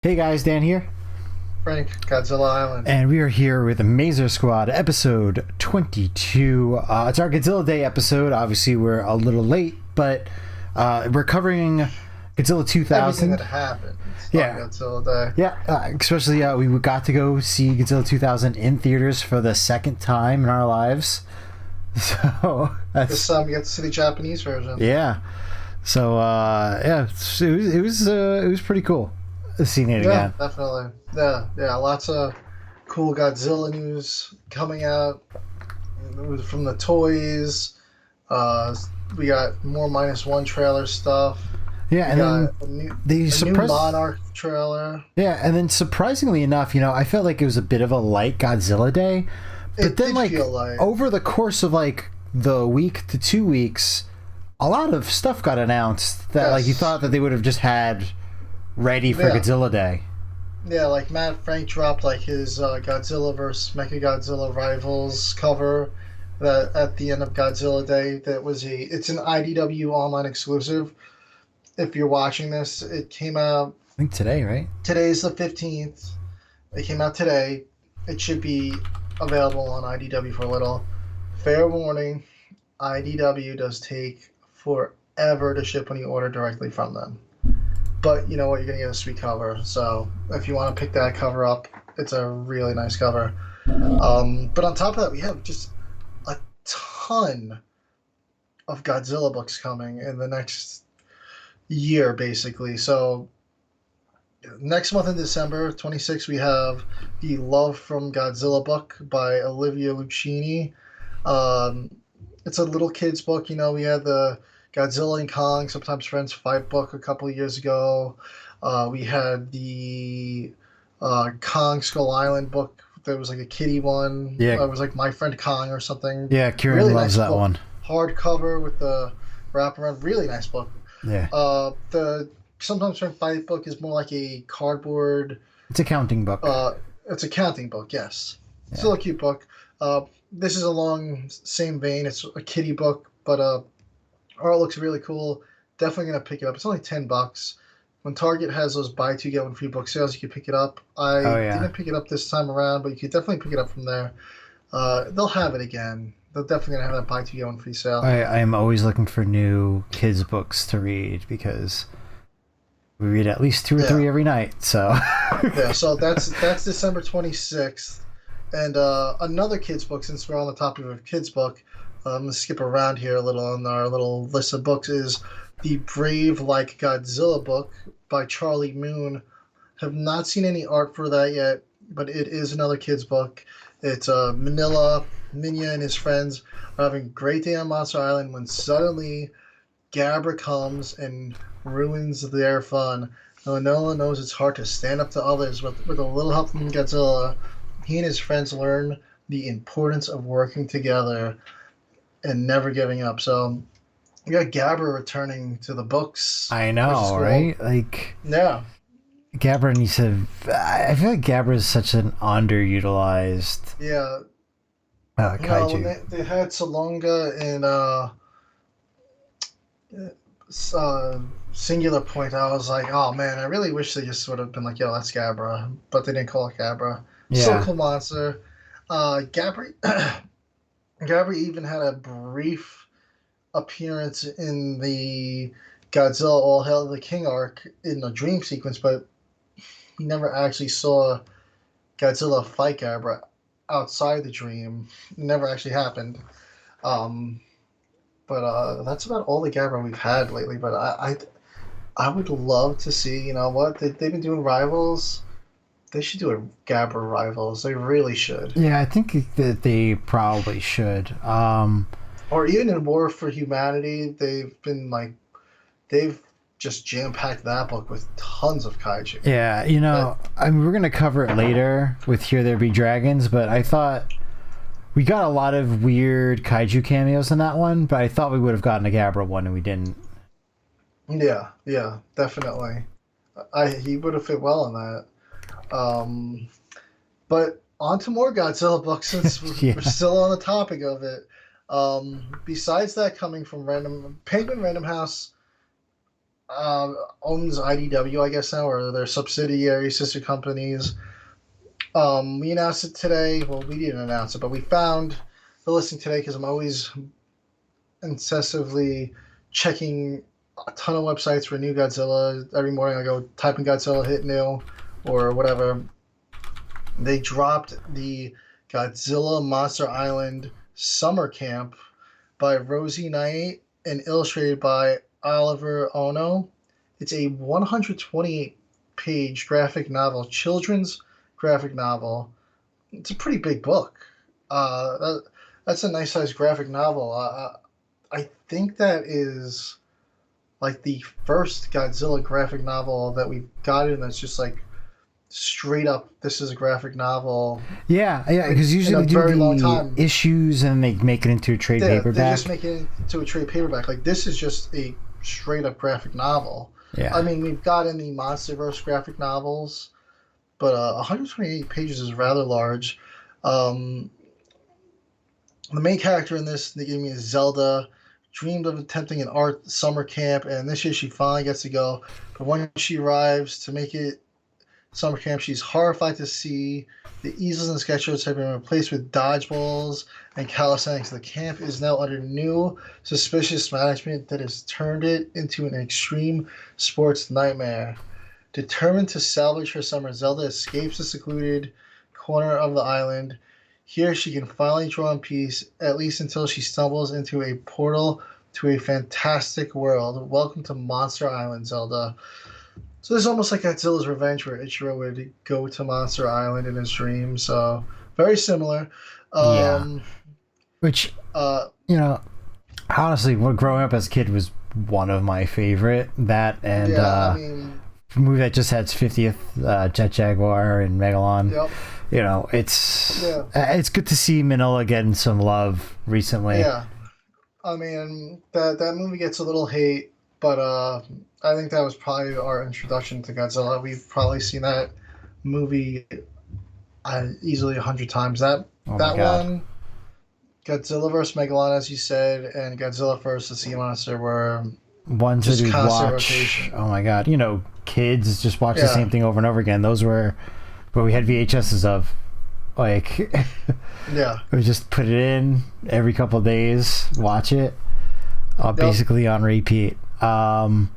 Hey guys, Dan here. Frank, Godzilla Island. And we are here with Blazar Squad episode 22. It's our Godzilla Day episode. Obviously, we're a little late, but we're covering Godzilla 2000. Everything that happened. Yeah. Godzilla Day. Yeah, especially we got to go see Godzilla 2000 in theaters for the second time in our lives. So This time we got to see the Japanese version. yeah. So it was pretty cool seeing it again. Definitely. Yeah. Lots of cool Godzilla news coming out from the toys. We got more -1 trailer stuff. Yeah, and then A new surprised. Monarch trailer. Yeah, and then surprisingly enough, I felt like it was a bit of a light Godzilla Day, but It then did feel like over the course of the week to 2 weeks, a lot of stuff got announced that you Yes. thought that they would have just had ready for Godzilla Day. Yeah, like Matt Frank dropped his Godzilla vs. Mechagodzilla Rivals cover that at the end of Godzilla Day. It's an IDW online exclusive. If you're watching this, it came out. I think today, right? Today's the 15th. It came out today. It should be available on IDW for a little. Fair warning, IDW does take forever to ship when you order directly from them. But you know what? You're going to get a sweet cover. So if you want to pick that cover up, it's a really nice cover. But on top of that, we have just a ton of Godzilla books coming in the next year, basically. So next month in December 26th, we have the Love from Godzilla book by Olivia Lucchini. It's a little kid's book. We had the Godzilla and Kong, Sometimes Friends Fight book a couple of years ago. We had the Kong Skull Island book. There was a kitty one. Yeah. It was My Friend Kong or something. Yeah, Kieran Really loves nice that book. one. Hardcover with the wraparound. Really nice book. Yeah. The Sometimes Friends Fight book is more like a cardboard. It's a counting book. It's a counting book, yes. Yeah. Still a cute book. This is along same vein. It's a kitty book, but art looks really cool. Definitely gonna pick it up. It's only $10. When Target has those buy two get one free book sales, you can pick it up. I didn't pick it up this time around, but you could definitely pick it up from there. They'll have it again. They're definitely gonna have that buy two get one free sale. I am always looking for new kids books to read because we read at least 2 or 3 every night. So yeah, so that's December 26th. And another kids book, since we're on the topic of a kids book, I'm going to skip around here a little on our little list of books, is the Brave Like Godzilla book by Charlie Moon. Have not seen any art for that yet, but it is another kids book. It's Manila, Minya, and his friends are having a great day on Monster Island when suddenly Gabra comes and ruins their fun. Now, Manila knows it's hard to stand up to others, but with a little help from Godzilla, he and his friends learn the importance of working together and never giving up. So we got Gabra returning to the books. I know, right? Yeah. Gabra needs to. I feel like Gabra is such an underutilized. Yeah. Kaiju. When they had Salonga and Singular Point, I was like, oh man, I really wish they just would have been yo, that's Gabra. But they didn't call it Gabra. Yeah. So cool monster. Gabra even had a brief appearance in the Godzilla All Hail the King arc in a dream sequence, but we never actually saw Godzilla fight Gabra outside the dream. It never actually happened. But that's about all the Gabra we've had lately. But I would love to see, they've been doing Rivals. They should do a Gabra Rivals. They really should. Yeah, I think that they probably should. Or even in War for Humanity, they've just jam-packed that book with tons of kaiju. Yeah, we're going to cover it later with Here There Be Dragons, but I thought we got a lot of weird kaiju cameos in that one, but I thought we would have gotten a Gabra one and we didn't. Yeah, definitely. He would have fit well in that. But on to more Godzilla books since we're still on the topic of it. Besides that, coming from Penguin Random House, owns IDW, I guess now, or their subsidiary sister companies. We announced it today. Well, we didn't announce it, but we found the listing today because I'm always incessantly checking a ton of websites for new Godzilla. Every morning I go type in Godzilla, hit new, or whatever. They dropped the Godzilla Monster Island Summer Camp by Rosie Knight and illustrated by Oliver Ono. It's a 128-page graphic novel, children's graphic novel. It's a pretty big book. That's a nice sized graphic novel. I think that is like the first Godzilla graphic novel that we've gotten that's just like straight up. This is a graphic novel. Yeah, because usually they do the issues and they make it into a trade paperback. They just make it into a trade paperback. Like this is just a straight up graphic novel. Yeah. I mean, we've gotten the MonsterVerse graphic novels, but 128 pages is rather large. The main character in this, they gave me, is Zelda. Dreamed of attempting an art summer camp, and this year she finally gets to go. But when she arrives to make it summer camp, she's horrified to see the easels and sketchbooks have been replaced with dodgeballs and calisthenics. The camp is now under new, suspicious management that has turned it into an extreme sports nightmare. Determined to salvage her summer, Zelda escapes the secluded corner of the island. Here she can finally draw in peace, at least until she stumbles into a portal to a fantastic world. Welcome to Monster Island, Zelda. So this is almost like Godzilla's Revenge, where Ichiro would go to Monster Island in his dreams. So very similar. Which, honestly, growing up as a kid was one of my favorite. That and a movie that just had its 50th, Jet Jaguar and Megalon. Yep. It's good to see Manila getting some love recently. Yeah, I mean that movie gets a little hate, but I think that was probably our introduction to Godzilla. We've probably seen that movie easily 100 times. That one, Godzilla vs. Megalon, as you said, and Godzilla vs. the Sea Monster were ones that we watch. Rotation. Oh my god! Kids just watch the same thing over and over again. Those were. But we had VHSs of, like, we just put it in every couple of days, watch it, basically on repeat. And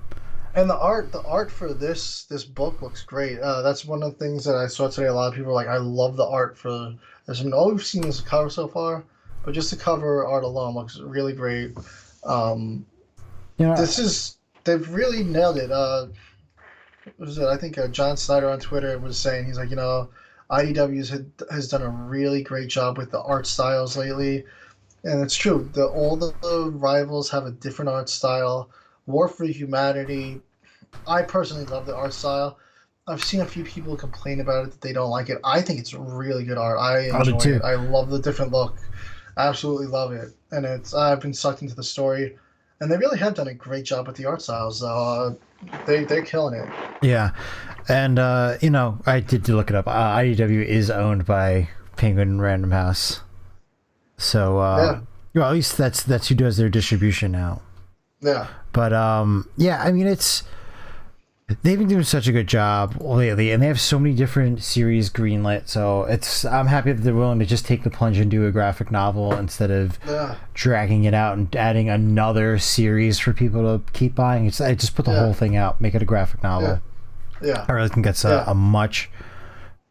the art for this book looks great. That's one of the things that I saw today. A lot of people are like, I love the art for this. I mean, all we've seen is the cover so far, but just the cover art alone looks really great. They've really nailed it. What was it? I think John Snyder on Twitter was saying, he's like, IDW has done a really great job with the art styles lately, and it's true. All the rivals have a different art style. War for Humanity, I personally love the art style. I've seen a few people complain about it that they don't like it. I think it's really good art. I enjoy it. I love the different look. Absolutely love it, and I've been sucked into the story, and they really have done a great job with the art styles. They're killing it. Yeah, and I did look it up. IDW is owned by Penguin Random House, so at least that's who does their distribution now. Yeah, but I mean they've been doing such a good job lately, and they have so many different series greenlit. So I'm happy that they're willing to just take the plunge and do a graphic novel instead of dragging it out and adding another series for people to keep buying. I just put the whole thing out, make it a graphic novel. Yeah, I really think that's a much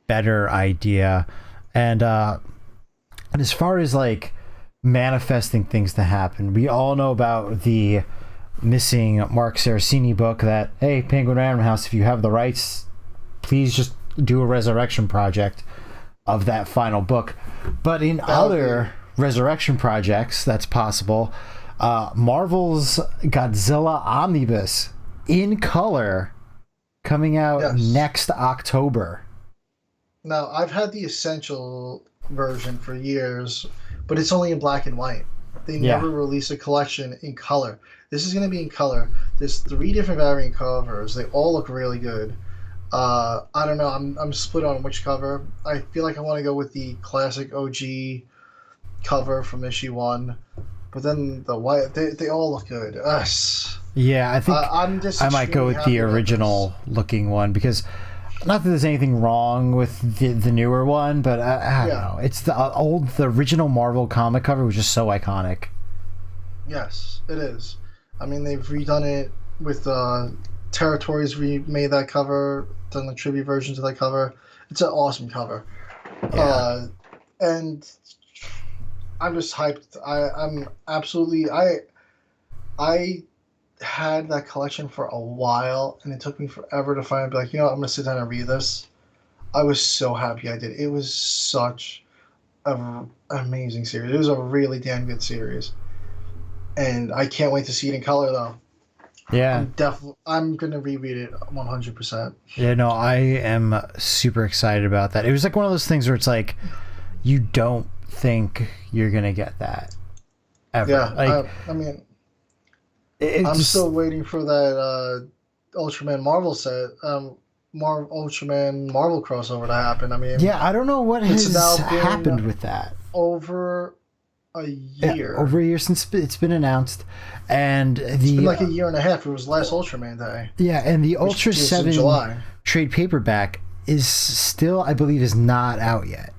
better idea. And as far as like manifesting things to happen, we all know about the missing Mark Saraceni book that, hey, Penguin Random House, if you have the rights, please just do a resurrection project of that final book. But in other resurrection projects, that's possible. Marvel's Godzilla Omnibus in color coming out next October. Now, I've had the essential version for years, but it's only in black and white. They never release a collection in color. This is going to be in color. There's 3 different variant covers. They all look really good. I don't know. I'm split on which cover. I feel like I want to go with the classic OG cover from issue 1. But then the white, they all look good. Yeah, I think I'm just I might go extremely with the happy about original looking one because not that there's anything wrong with the newer one, but I don't Yeah. know. It's the original Marvel comic cover was just so iconic. Yes, it is. I mean, they've redone it with Territories remade that cover, done the tribute versions of that cover. It's an awesome cover. Yeah. And I'm just hyped. I'm absolutely I had that collection for a while, and it took me forever to finally be like, you know what, I'm gonna sit down and read this. I was so happy I did. It was such an amazing series. It was a really damn good series, and I can't wait to see it in color though. Yeah. I'm gonna reread it 100%. Yeah, no, I am super excited about that. It was like one of those things where it's like you don't think you're gonna get that ever. Yeah, Like I mean, I'm still waiting for that Ultraman Marvel set, Ultraman Marvel crossover to happen. I mean, yeah, I don't know what it's has now been happened with that. over a year. Yeah, over a year since it's been announced, and It's been like a year and a half. It was last Ultraman Day. Yeah, and the which Ultra was in 7 July. trade paperback is still, I believe, is not out yet.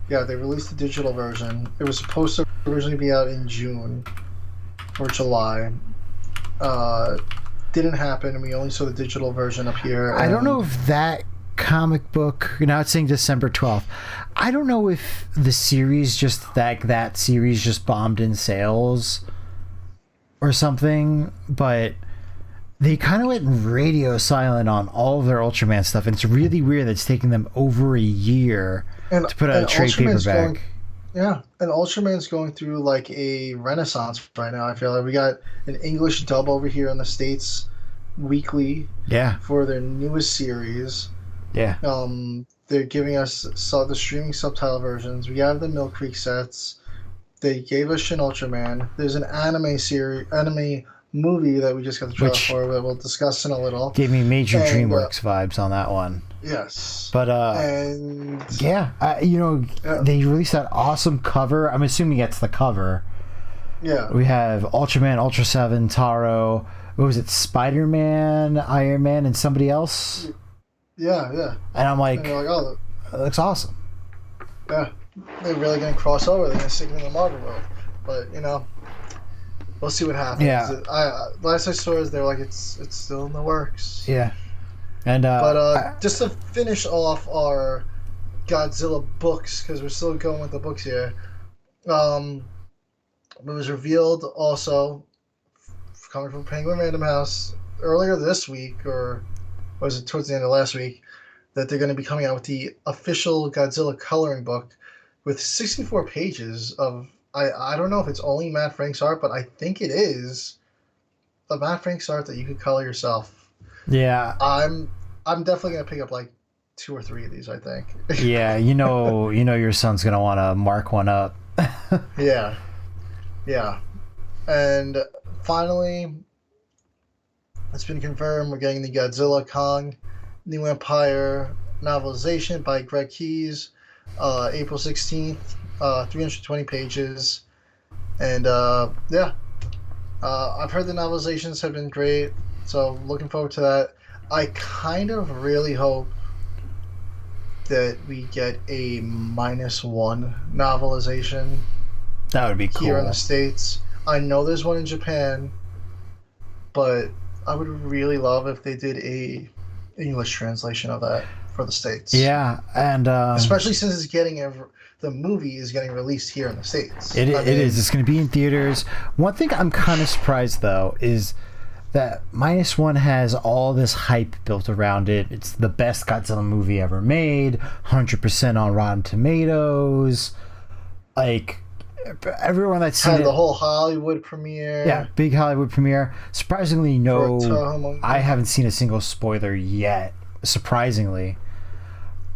Yeah, they released the digital version. It was supposed to originally be out in June or July. Didn't happen, and we only saw the digital version up here. I don't know if that comic book, now it's saying December 12th. I don't know if the series that series just bombed in sales or something, but they kind of went radio silent on all of their Ultraman stuff, and it's really weird that it's taking them over a year to put out a trade paperback. Yeah, and Ultraman's going through like a renaissance right now. I feel like we got an English dub over here in the States weekly. Yeah. For their newest series. Yeah. They're giving us the streaming subtitle versions. We have the Mill Creek sets. They gave us Shin Ultraman. There's an anime movie that we just got the trailer for that we'll discuss in a little. Gave me major DreamWorks vibes on that one. Yes. But they released that awesome cover. I'm assuming it's the cover. Yeah. We have Ultraman, Ultra 7, Taro. What was it? Spider-Man, Iron Man, and somebody else? Yeah, yeah. And I'm like, oh, that looks awesome. Yeah. They're really going to cross over. They're going to stick them in the Marvel world. But, we'll see what happens. Yeah. Last I saw is they're like, it's still in the works. Yeah. And just to finish off our Godzilla books, because we're still going with the books here, it was revealed also, coming from Penguin Random House, earlier this week, or was it towards the end of last week, that they're going to be coming out with the official Godzilla coloring book with 64 pages of, I don't know if it's only Matt Frank's art, but I think it is a Matt Frank's art that you could color yourself. Yeah. I'm definitely gonna pick up like 2 or 3 of these, I think. Yeah, your son's gonna want to mark one up. Yeah. And finally, it's been confirmed we're getting the Godzilla Kong New Empire novelization by Greg Keyes, April 16th, 320 pages, and I've heard the novelizations have been great, so looking forward to that. I kind of really hope that we get a -1 novelization. That would be cool. Here in the States. I know there's one in Japan, but I would really love if they did a English translation of that for the States. Yeah, and especially since the movie is getting released here in the States. It is. It's going to be in theaters. One thing I'm kind of surprised though is that -1 has all this hype built around it. It's the best Godzilla movie ever made, 100% on Rotten Tomatoes. Like, everyone that's seen had it, the whole Hollywood premiere. Yeah, big Hollywood premiere. Surprisingly, I haven't seen a single spoiler yet. Surprisingly.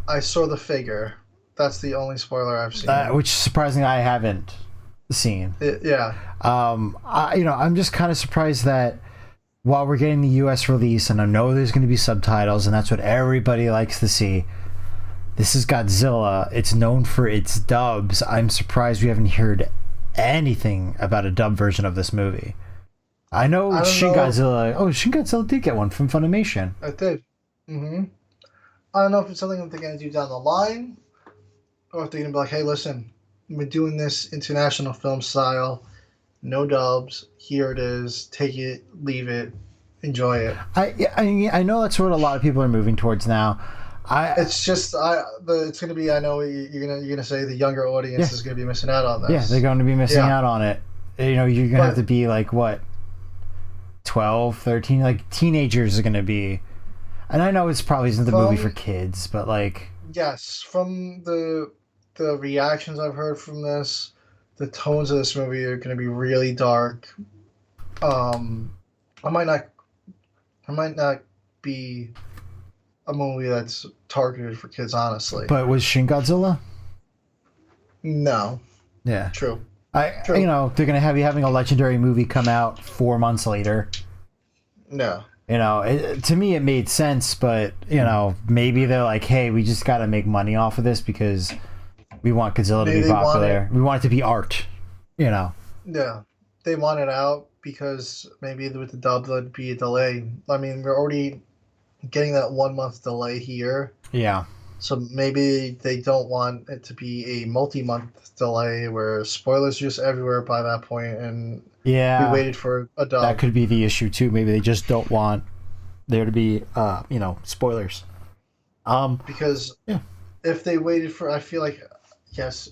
I saw the figure. That's the only spoiler I've seen. Which, surprisingly, I haven't seen. Yeah. I'm just kind of surprised that while we're getting the U.S. release, and I know there's going to be subtitles, and that's what everybody likes to see, this is Godzilla. It's known for its dubs. I'm surprised we haven't heard anything about a dub version of this movie. I know I don't Shin know. Godzilla. Oh, Shin Godzilla did get one from Funimation. I did. Mm-hmm. I don't know if it's something that they're going to do down the line, or if they're going to be like, hey, listen, we're doing this international film style, no dubs. Here it is. Take it, leave it, enjoy it. I know that's what a lot of people are moving towards now. It's just it's going to be. I know you're gonna say the younger audience is going to be missing out on this. Yeah, they're going to be missing out on it. You know, you're going to have to be like what, 12, 13, like teenagers are going to be. And I know it's probably isn't the movie for kids, but like, yes, from the reactions I've heard from this, the tones of this movie are going to be really dark. I might not be a movie that's targeted for kids, honestly. But was Shin Godzilla? No. Yeah. True. You know, they're going to be having a legendary movie come out 4 months later. No. You know, to me it made sense, but, you know, maybe they're like, hey, we just got to make money off of this because we want Godzilla to be popular. We want it to be art, you know. Yeah. They want it out because maybe with the dub there'd be a delay. I mean, we're already getting that 1 month delay here. Yeah. So maybe they don't want it to be a multi-month delay where spoilers just everywhere by that point, and we waited for a dub. That could be the issue too. Maybe they just don't want there to be, you know, spoilers. Because if they waited for, I feel like, yes,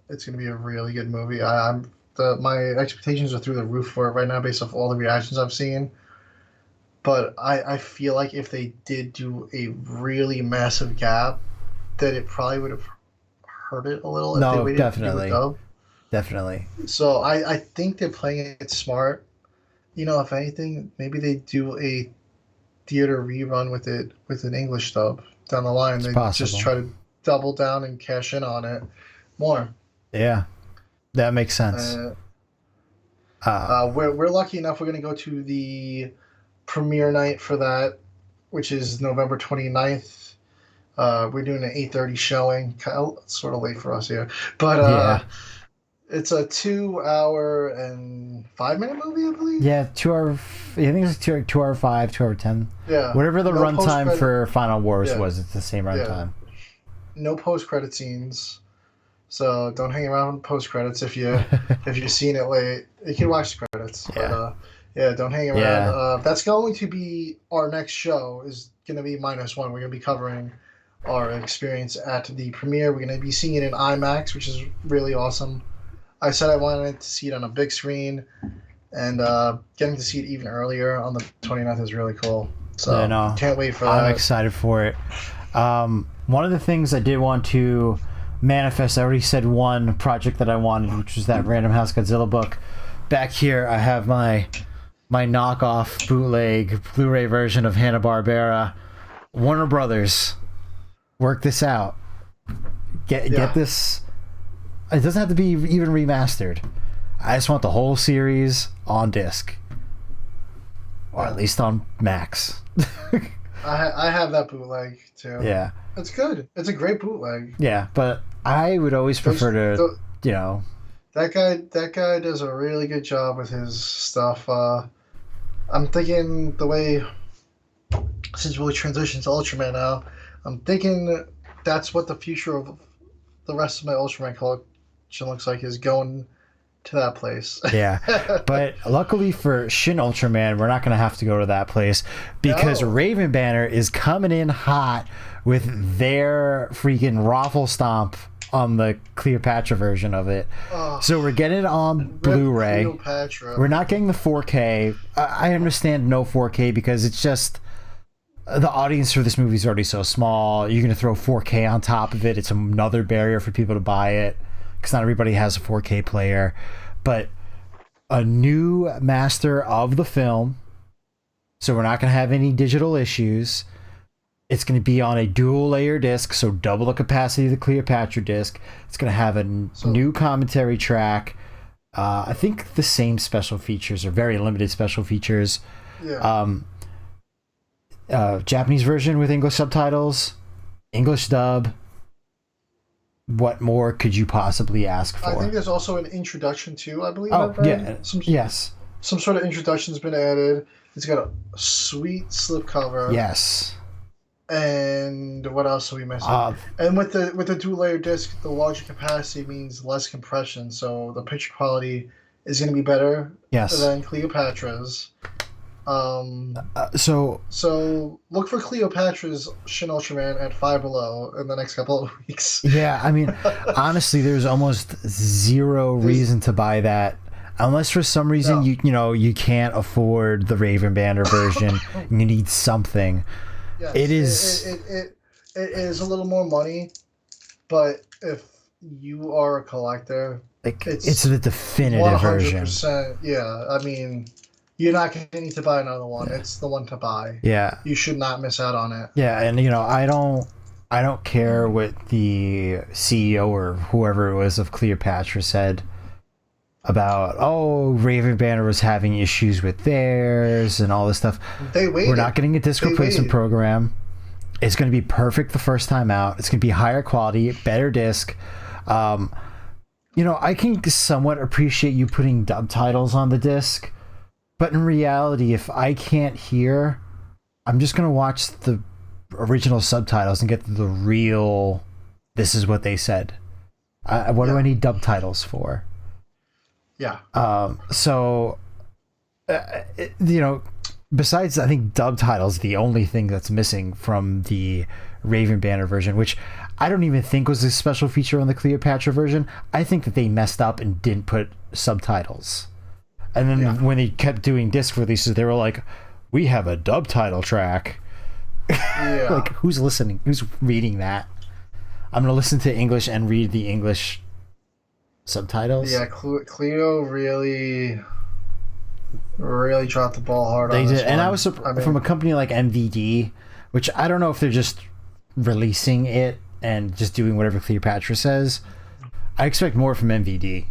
it's going to be a really good movie. My expectations are through the roof for it right now based off all the reactions I've seen. But I feel like if they did do a really massive gap, that it probably would have hurt it a little. If they waited definitely. To do a dub. Definitely. So I think they're playing it smart. You know, if anything, maybe they do a theater rerun with it with an English dub down the line. They just try to double down and cash in on it more. Yeah, that makes sense. We're lucky enough. We're going to go to the premiere night for that, which is November 29th. We're doing an 8:30 showing. It's sort of late for us here, but it's a 2 hour and 5 minute movie, I believe. Yeah, 2 hour. I think it's 2 hour 5, 2 hour 10. Yeah, whatever the runtime for Final Wars was, it's the same runtime. No post credit scenes, so don't hang around post credits if you've seen it late. You can watch the credits, but don't hang around. Yeah. That's going to be our next show. Is going to be -1. We're going to be covering our experience at the premiere. We're going to be seeing it in IMAX, which is really awesome. I said I wanted to see it on a big screen, and getting to see it even earlier on the 29th is really cool. So can't wait for that. I'm excited for it. One of the things I did want to manifest, I already said one project that I wanted, which was that Random House Godzilla book. Back here, I have my knockoff bootleg Blu-ray version of Hanna-Barbera. Warner Brothers, work this out. Get this. It doesn't have to be even remastered. I just want the whole series on disc, or at least on Max. I have that bootleg too. Yeah, it's good. It's a great bootleg. Yeah, but I would always prefer to, you know. That guy does a really good job with his stuff. I'm thinking the way, since we transitioned to Ultraman now, I'm thinking that's what the future of the rest of my Ultraman collection looks like, is going to that place. Yeah, but luckily for Shin Ultraman, we're not going to have to go to that place because Raven Banner is coming in hot with their freaking raffle stomp on the Cleopatra version of it. So we're getting it on Blu-ray. We're not getting the 4K. I understand no 4K because it's just the audience for this movie is already so small. You're going to throw 4K on top of it. It's another barrier for people to buy it because not everybody has a 4K player. But a new master of the film, so we're not going to have any digital issues. It's going to be on a dual layer disc, so double the capacity of the Cleopatra disc. It's going to have a new commentary track. I think the same special features, or very limited special features. Yeah. Japanese version with English subtitles, English dub. What more could you possibly ask for? I think there's also an introduction too, I believe. Oh, yeah. Yes. some sort of introduction's been added. It's got a sweet slipcover. Yes. And what else are we missing? And with the dual-layer disc, the larger capacity means less compression, so the picture quality is going to be better than Cleopatra's. So look for Cleopatra's Shin Ultraman at Five Below in the next couple of weeks. Yeah, I mean, honestly, there's almost zero reason to buy that. Unless for some reason you can't afford the Raven Banner version, and you need something. Yes, it is. It is a little more money, but if you are a collector, it's the definitive version. 100%. Yeah, I mean, you're not going to need to buy another one. It's the one to buy. Yeah, you should not miss out on it. Yeah, and I don't care what the CEO or whoever it was of Cleopatra said about, Raven Banner was having issues with theirs and all this stuff. We're not getting a disc replacement program. It's going to be perfect the first time out. It's going to be higher quality, better disc. I can somewhat appreciate you putting dub titles on the disc, but in reality, if I can't hear, I'm just going to watch the original subtitles and get the real, this is what they said. What do I need dub titles for? Yeah. Besides, I think dub titles, the only thing that's missing from the Raven Banner version, which I don't even think was a special feature on the Cleopatra version. I think that they messed up and didn't put subtitles. And then when they kept doing disc releases, they were like, we have a dub title track. Yeah. Like, who's listening? Who's reading that? I'm going to listen to English and read the English subtitles. Yeah, Cleo really dropped the ball hard on this did. And one. I was from a company like MVD, which I don't know if they're just releasing it and just doing whatever Cleopatra says. I expect more from MVD.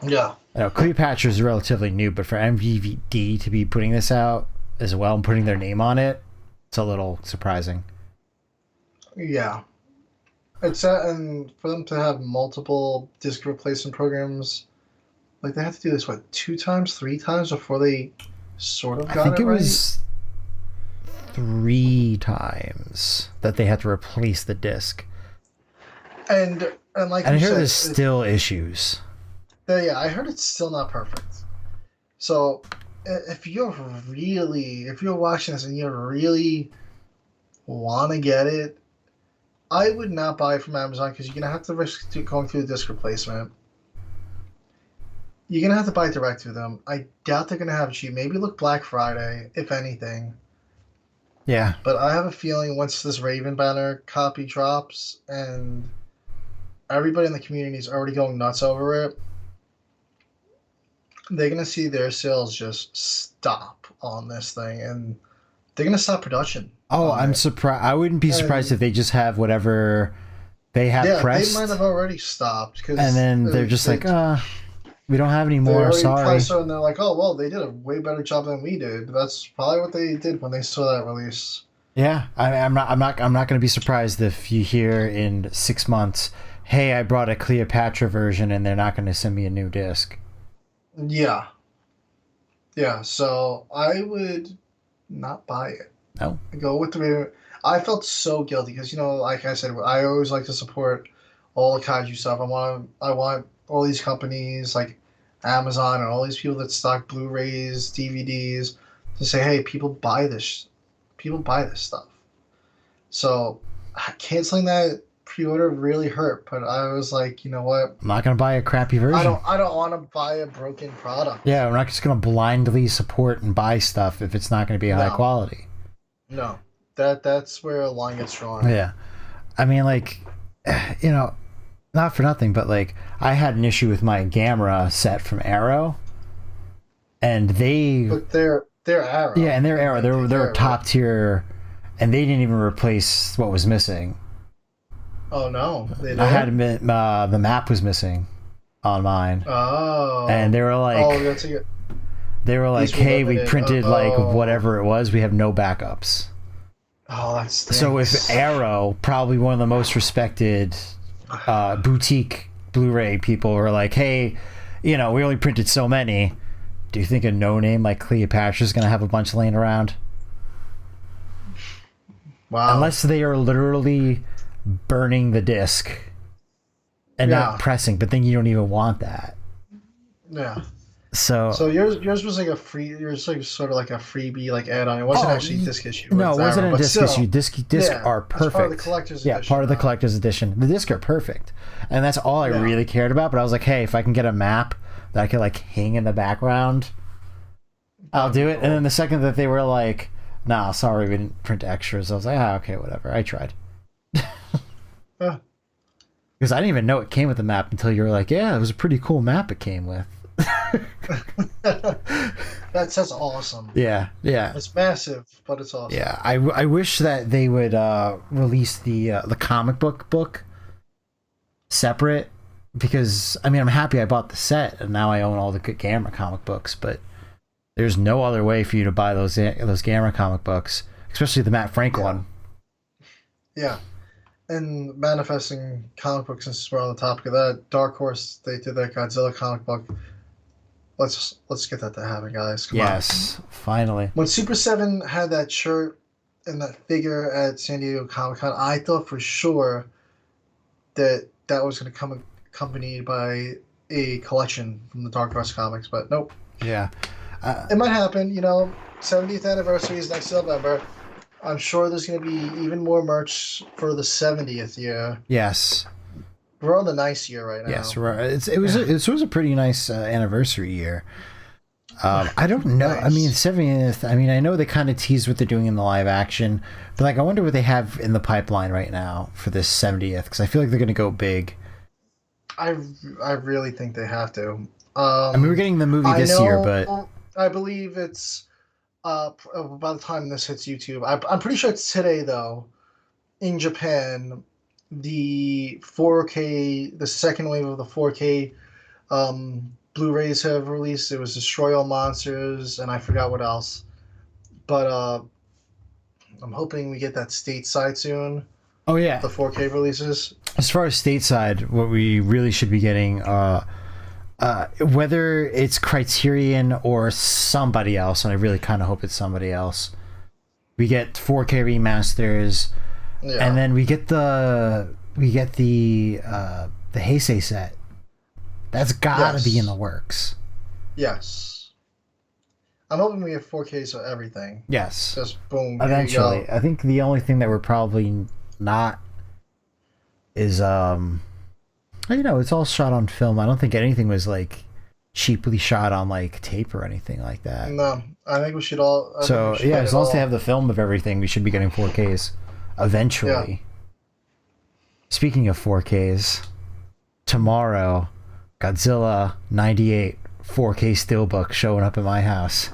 Yeah. Cleopatra is relatively new, but for MVD to be putting this out as well and putting their name on it, it's a little surprising. Yeah. It's and for them to have multiple disc replacement programs, like they had to do this 2 times, 3 times before they sort of got it right. I think it was 3 times that they had to replace the disc. And like I you hear said, there's still issues. Yeah, I heard it's still not perfect. So if you're watching this and you really want to get it, I would not buy it from Amazon because you're going to have to risk going through the disc replacement. You're going to have to buy direct through them. I doubt they're going to have it cheap. Maybe look Black Friday, if anything. Yeah. But I have a feeling once this Raven Banner copy drops and everybody in the community is already going nuts over it, they're going to see their sales just stop on this thing. And they're going to stop production. Oh, I'm surprised. I wouldn't be surprised if they just have whatever they have pressed. They might have already stopped. And then they're just like, we don't have any more. Sorry. And they're like, oh, well, they did a way better job than we did. That's probably what they did when they saw that release. Yeah, I'm not going to be surprised if you hear in 6 months, hey, I brought a Cleopatra version, and they're not going to send me a new disc. Yeah. Yeah. So I would not buy it. No. Go with the. I felt so guilty because like I said, I always like to support all the kaiju stuff. I want all these companies like Amazon and all these people that stock Blu-rays, DVDs to say, hey, people buy this stuff. So canceling that pre-order really hurt, but I was like, you know what? I'm not gonna buy a crappy version. I don't want to buy a broken product. Yeah, we're not just gonna blindly support and buy stuff if it's not gonna be high quality. No, that's where a line gets drawn. Yeah, I mean, like, not for nothing, but like, I had an issue with my Gamera set from Arrow, and But they're Arrow. Yeah, and they're Arrow. They're top tier, and they didn't even replace what was missing. Oh no, they didn't? I had the map was missing on mine. Oh. And they were like, hey, we printed like whatever it was. We have no backups. Oh, that's so if Arrow, probably one of the most respected boutique Blu-ray people, were like, hey, we only printed so many. do you think a no-name like Cleopatra's going to have a bunch laying around? Wow. Unless they are literally burning the disc and not pressing, but then you don't even want that. Yeah. So yours was like like sort of like a freebie like add-on. It wasn't actually disc issue. No, it wasn't a disc issue. Disc are perfect. It's part of the collector's edition. Yeah, part of the collector's edition. The discs are perfect, and that's all I really cared about. But I was like, hey, if I can get a map that I could like hang in the background, I'll do it. And then the second that they were like, nah, sorry, we didn't print extras, I was like, okay, whatever. I tried. Because I didn't even know it came with a map until you were like, yeah, it was a pretty cool map it came with. That's awesome. Yeah. It's massive, but it's awesome. Yeah, I wish that they would release the comic book separate, because I mean I'm happy I bought the set and now I own all the good Gamera comic books, but there's no other way for you to buy those Gamera comic books, especially the Matt Frank one. Yeah. And manifesting comic books, since we're on the topic of that, Dark Horse, they did that Godzilla comic book. Let's get that to happen, guys. Come on. Finally. When Super 7 had that shirt and that figure at San Diego Comic-Con, I thought for sure that was going to come accompanied by a collection from the Dark Horse comics, but nope. Yeah. It might happen, 70th anniversary is next November. I'm sure there's going to be even more merch for the 70th year. Yes. We're on the nice year right now. Yes, it was a pretty nice anniversary year. I don't know. Nice. I mean, 70th. I mean, I know they kind of tease what they're doing in the live action, but like, I wonder what they have in the pipeline right now for this 70th, because I feel like they're going to go big. I really think they have to. I mean, we're getting the movie this year, but I believe it's by the time this hits YouTube. I'm pretty sure it's today though. In Japan, the 4K, the second wave of the 4K Blu-rays have released. It was Destroy All Monsters, and I forgot what else. But I'm hoping we get that stateside soon. Oh yeah, the 4K releases. As far as stateside, what we really should be getting, whether it's Criterion or somebody else, and I really kind of hope it's somebody else, we get 4K remasters. Yeah. And then we get the Heisei set. That's gotta be in the works. Yes. I'm hoping we get 4Ks of everything. Yes. Just boom. Eventually. I think the only thing that we're probably not is it's all shot on film. I don't think anything was like cheaply shot on like tape or anything like that. No. I think we should all as long as they have the film of everything, we should be getting 4Ks. Eventually. Yeah. Speaking of 4Ks, tomorrow, Godzilla 98 4K steelbook showing up at my house.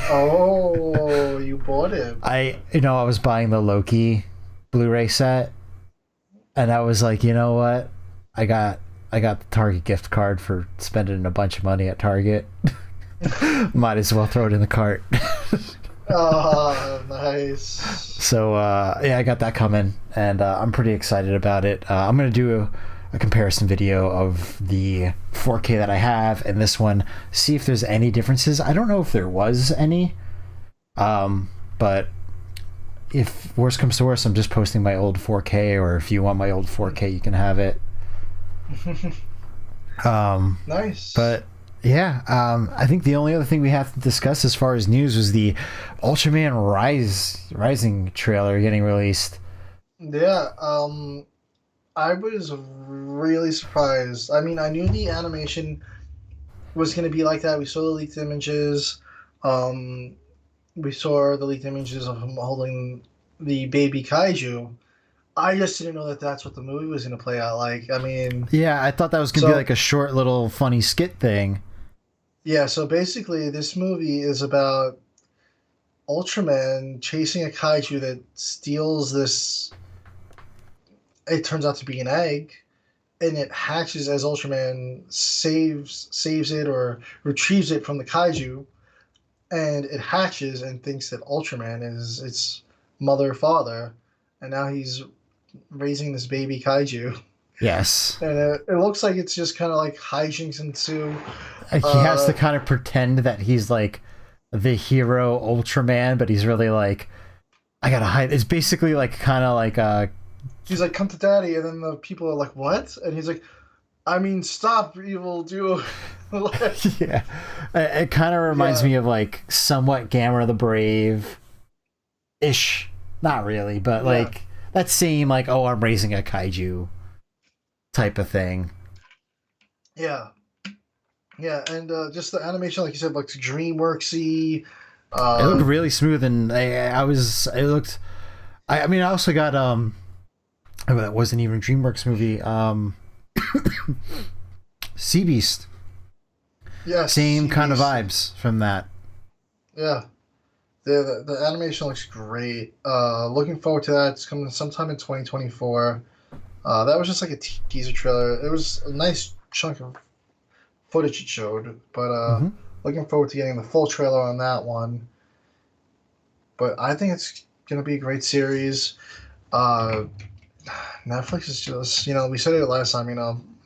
Oh, you bought it. I was buying the Loki Blu-ray set, and I was like, you know what? I got the Target gift card for spending a bunch of money at Target. Might as well throw it in the cart. Oh, nice. So, I got that coming, and I'm pretty excited about it. I'm going to do a comparison video of the 4K that I have and this one, see if there's any differences. I don't know if there was any, but if worse comes to worse, I'm just posting my old 4K, or if you want my old 4K, you can have it. Nice. But yeah, I think the only other thing we have to discuss as far as news was the Ultraman Rising trailer getting released. Yeah, I was really surprised. I mean, I knew the animation was going to be like that. We saw the leaked images. We saw the leaked images of him holding the baby kaiju. I just didn't know that that's what the movie was going to play out like. I mean... Yeah, I thought that was going to be like a short little funny skit thing. Yeah, so basically this movie is about Ultraman chasing a kaiju that steals this... It turns out to be an egg, and it hatches as Ultraman saves it or retrieves it from the kaiju, and it hatches and thinks that Ultraman is its mother or father, and now he's raising this baby kaiju. Yes. And it looks like it's just kind of like hijinks ensue. He has to Uh, kind of pretend that he's like the hero Ultraman, but he's really like, I gotta hide. It's basically like kind of like he's like, "Come to daddy," and then the people are like, "What?" And he's like, "I mean, stop, evil dude." Like, yeah. It kind of reminds yeah, me of like somewhat Gamera the Brave ish. Not really, but yeah, like that same like, oh, I'm raising a kaiju type of thing. yeah, yeah, and just the animation, like you said, looks DreamWorksy. It looked Uh, really smooth, and I was it looked. I mean, I also got it wasn't even a DreamWorks movie. Sea Beast, yes, same Sea kind of Beast. vibes from that. Yeah, the animation looks great. Looking forward to that. It's coming sometime in 2024. That was just like a teaser trailer. It was a nice chunk of footage it showed, but Hmm. looking forward to getting the full trailer on that one. But I think it's gonna be a great series. Uh, Netflix is just, we said it last time.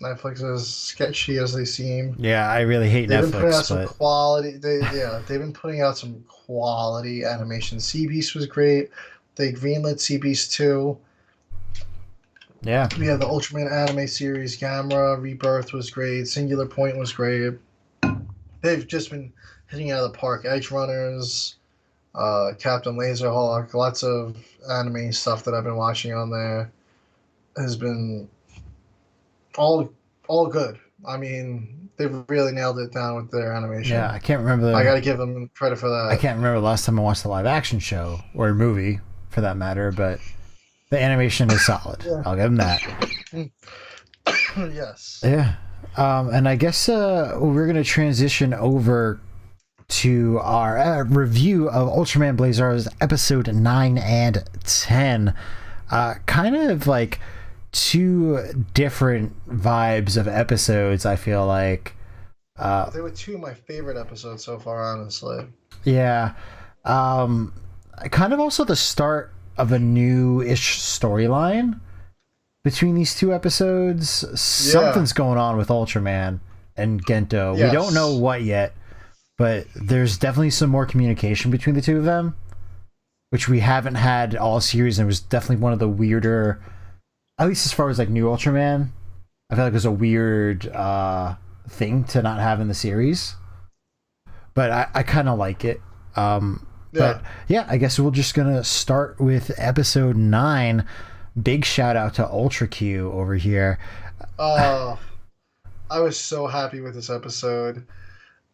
Netflix is sketchy as they seem. Yeah, I really hate They've been putting Netflix, out some but quality. They've been putting out some quality animation. Sea Beast was great. They greenlit Sea Beast 2. yeah, We had the Ultraman anime series. Gamera Rebirth was great. Singular Point was great. They've just been hitting it out of the park. Edge Runners, Captain Laserhawk, lots of anime stuff that I've been watching on there has been all all good. I mean, they've really nailed it down with their yeah. animation. I can't remember I got to give them credit for I that. can't remember the last time I watched a live action show or a movie, for that matter. But the animation is solid. Yeah. I'll give them that. Yes. Yeah. And I guess we're gonna transition over to our review of Ultraman Blazar's episode 9 and 10. Kind of like two different vibes of episodes, I feel like. They were two of my favorite episodes so far, honestly. Yeah. Um, Kind of also the start of a new-ish storyline between these two episodes. Yeah. Something's going on with Ultraman and Gento. We don't know Yes. what yet, but there's definitely some more communication between the two of them, which we haven't had all series, and it was definitely one of the weirder, at least as far as like New Ultraman. I feel like it was a weird thing to not have in the series, but I kind of like it. Yeah. But yeah, I guess we're just gonna start with episode 9. Big shout out to Ultra Q over here. Uh, I was so happy with this episode.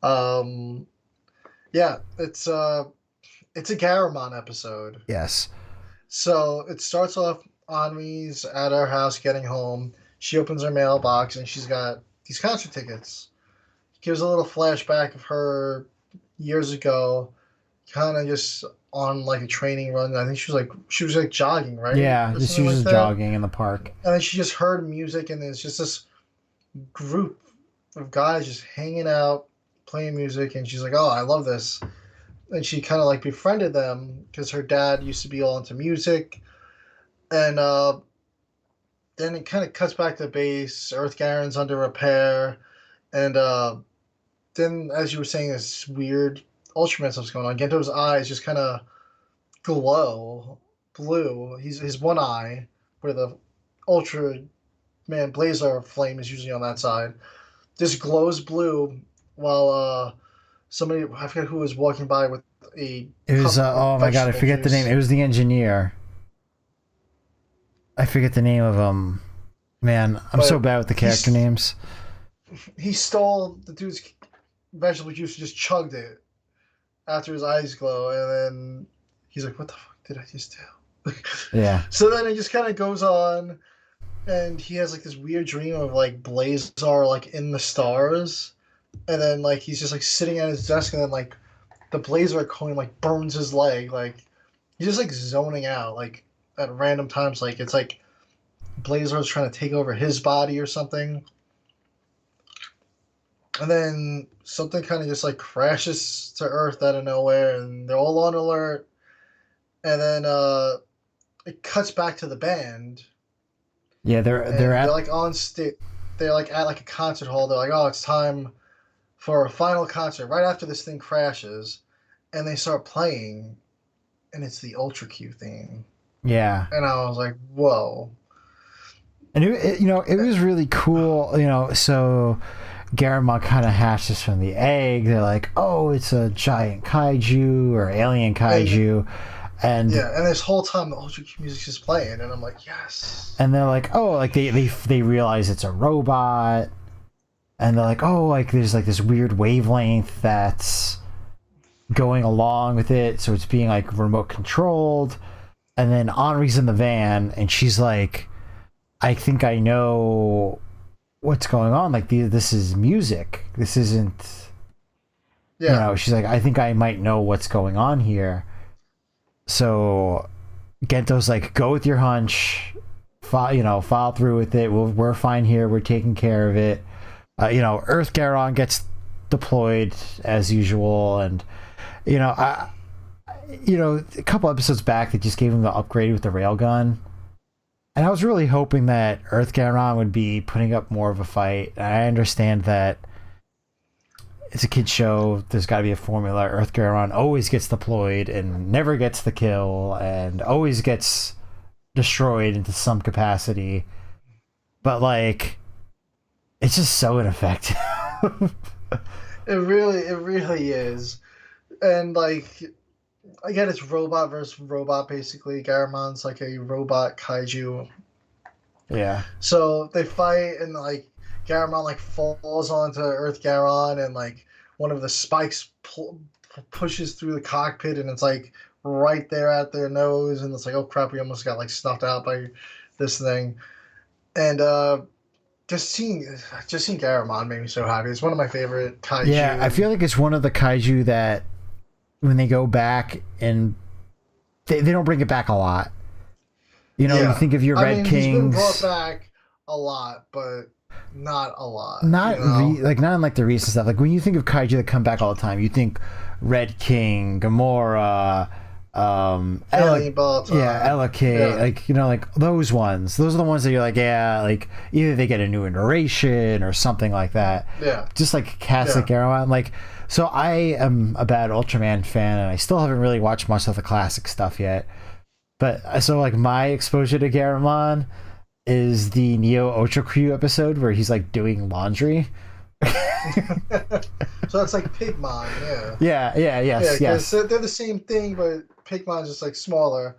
Um, yeah, it's a Garamon episode. Yes. So it starts off Anri's at our house getting home. She opens her mailbox and she's got these concert tickets. Gives a little flashback of her years ago, kind of just on like a training run. I think she was like jogging, right, Yeah, or just something like uses that. jogging in the park. And then she just heard music, and it's just this group of guys just hanging out, playing music, and she's like, "Oh, I love this." And she kind of like befriended them because her dad used to be all into music, and then it kind of cuts back to base. Earth Garen's under repair, and then as you were saying, this weird Ultraman stuff's going on. Gento's eyes just kind of glow blue. His one eye, where the Ultraman Blazar flame is usually on that side, just glows blue while somebody, I forget who, was walking by with a It was cup of oh my god, I vegetable forget the name. juice. It was the engineer. I forget the name of him. Man, I'm so But bad with the character names. he stole the dude's vegetable juice and just chugged it after his eyes glow, and then he's like, "What the fuck did I just do?" Yeah. So then it just kind of goes on, and he has like this weird dream of like Blazar like in the stars, and then like he's just like sitting at his desk, and then like the Blazar coin like burns his leg, like he's just like zoning out, like at random times, like it's like Blazar's trying to take over his body or something, and then something kind of just like crashes to Earth out of nowhere, and they're all on alert, and then it cuts back to the band, Yeah, they're and they're at like on stage. They're like at like a concert hall. They're like, oh, it's time for a final concert right after this thing crashes, and they start playing, and it's the Ultra Q theme, yeah. and I was like, whoa. And it was really cool, so Garamond kind of hatches from the egg. They're like, oh, it's a giant kaiju or alien kaiju. And yeah, and this whole time the Ultra Q music's just playing, and I'm like, yes. and they're like, oh, like they realize it's a robot, and they're like, oh, like there's like this weird wavelength that's going along with it, so it's being like remote controlled. And then Henri's in the van, and she's like, I think I know what's going on. Like, this is music. This isn't. Yeah. She's like, I think I might know what's going on here. So Gento's like, go with your hunch. Follow through with it. We're fine here. We're taking care of it. Earth Garon gets deployed as usual, and a couple episodes back they just gave him the upgrade with the railgun. And I was really hoping that Earth Garon would be putting up more of a fight. I understand that it's a kid's show. There's got to be a formula. Earth Garon always gets deployed and never gets the kill and always gets destroyed into some capacity. But, like, it's just so ineffective. It really is. And, like, again, it's robot versus robot, basically. Garamond's like a robot kaiju. Yeah. So they fight, and like Garamond like falls onto Earth Garon, and like one of the spikes pushes through the cockpit, and it's like right there at their nose, and it's like, oh crap, we almost got like snuffed out by this thing. And just seeing Garamond made me so happy. It's one of my favorite kaiju. Yeah, I feel like it's one of the kaiju that when they go back and they don't bring it back a lot. You think of your Red Kings. He's been brought back a lot, but not a lot. Not not in like the recent stuff. Like when you think of kaiju that come back all the time, you think Red King, Gamora, Ella K, like those ones. Those are the ones that you're like, yeah, like either they get a new iteration or something like that. Yeah. Just like classic Arrow. Like, so I am a bad Ultraman fan, and I still haven't really watched much of the classic stuff yet. But so like my exposure to Garamond is the Neo Ultra Q episode where he's like doing laundry. So that's like Pigmon, yeah. Yes. They're the same thing, but Pigmon's just like smaller.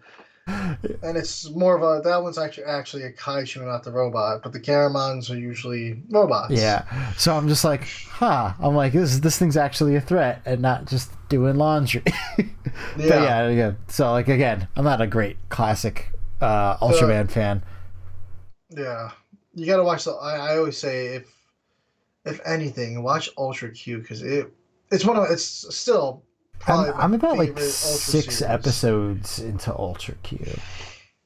And it's more of that one's actually a kaiju, not the robot, but the Garamons are usually robots. Yeah. So I'm just like, I'm like, this thing's actually a threat and not just doing laundry. But yeah. So like again, I'm not a great classic Ultraman fan. Yeah. You gotta watch I always say if anything, watch Ultra Q because it's still I'm about like 6 episodes into Ultra Q.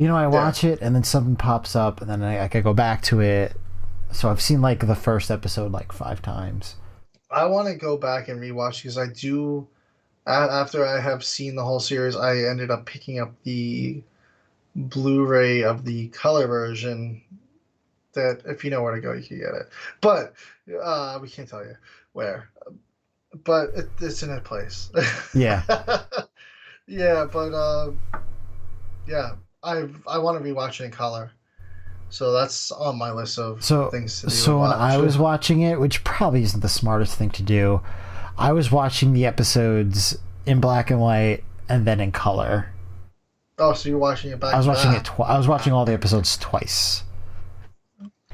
I watch it and then something pops up and then I go back to it. So I've seen like the first episode like 5 times. I want to go back and rewatch because I do. After I have seen the whole series, I ended up picking up the Blu-ray of the color version. That if you know where to go, you can get it. But we can't tell you where. But it's in a place. Yeah. Yeah, but I want to rewatch it in color. So that's on my list of things to do. So when I was watching it, which probably isn't the smartest thing to do, I was watching the episodes in black and white and then in color. Oh, so you're watching it back? I was watching it. I was watching all the episodes twice.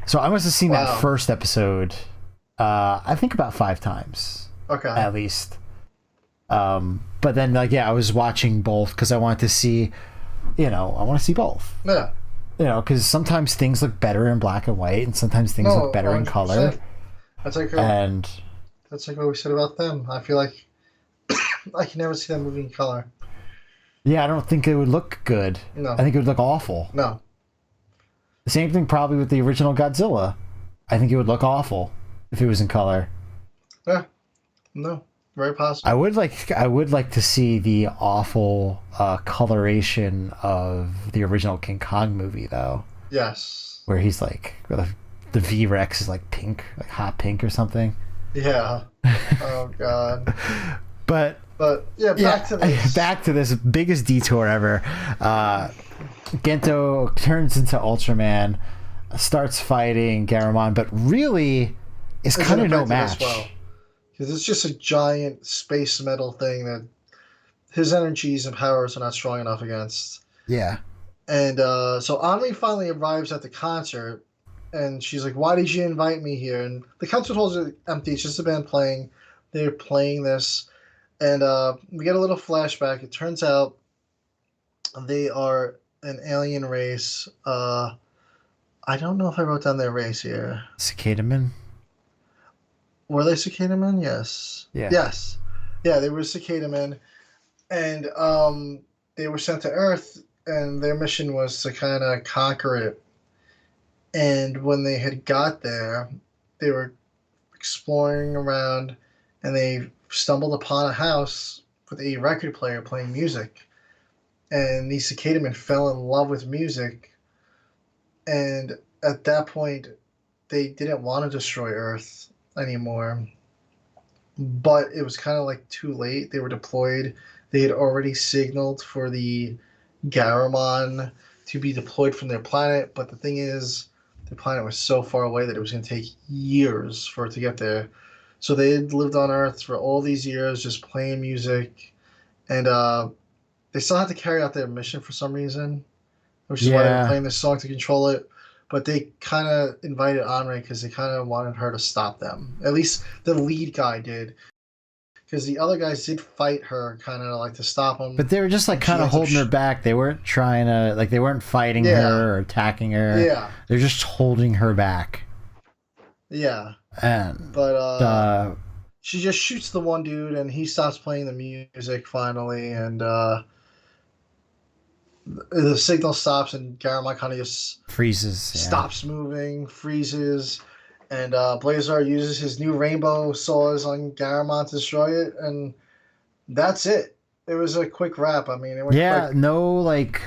So I must have seen that first episode, I think about 5 times. Okay. At least. But then, I was watching both because I wanted to see, I want to see both. Yeah. Because sometimes things look better in black and white, and sometimes things look better 100%. In color. That's like that's like what we said about them. I feel like I can never see that movie in color. Yeah, I don't think it would look good. No. I think it would look awful. No. The same thing probably with the original Godzilla. I think it would look awful if it was in color. Yeah. No. Very possible. I would like to see the awful coloration of the original King Kong movie, though. Yes. where he's like the V-Rex is like pink, like hot pink or something. Yeah. Oh God. But yeah, back to this. Back to this biggest detour ever. Gento turns into Ultraman, starts fighting Garamon, but really is kind of no match. Because it's just a giant space metal thing that his energies and powers are not strong enough against. Yeah. And so Omni finally arrives at the concert, and she's like, "Why did you invite me here?" And the concert hall's empty. It's just a band playing. They're playing this, and we get a little flashback. It turns out they are an alien race. I don't know if I wrote down their race here. Cicada Men? Were they Cicada Men? Yes. Yeah. Yes. Yeah, they were Cicada Men. And they were sent to Earth, and their mission was to kind of conquer it. And when they had got there, they were exploring around, and they stumbled upon a house with a record player playing music. And these Cicada Men fell in love with music. And at that point, they didn't want to destroy Earth anymore. But it was kind of like too late. They were deployed. They had already signaled for the Garamon to be deployed from their planet. But the thing is, the planet was so far away that it was going to take years for it to get there. So they had lived on Earth for all these years just playing music. And they still had to carry out their mission for some reason, which is why they were playing this song to control it. But they kind of invited Anre because they kind of wanted her to stop them. At least the lead guy did. Because the other guys did fight her kind of like to stop them. But they were just like kind of holding her back. They weren't trying to, like, they weren't fighting her or attacking her. Yeah. They're just holding her back. Yeah. But she just shoots the one dude, and he stops playing the music finally, and the signal stops, and Garamon kind of just freezes, stops moving, freezes, and Blazar uses his new rainbow saws on Garamon to destroy it, and that's it. It was a quick wrap. I mean, it went quick. No like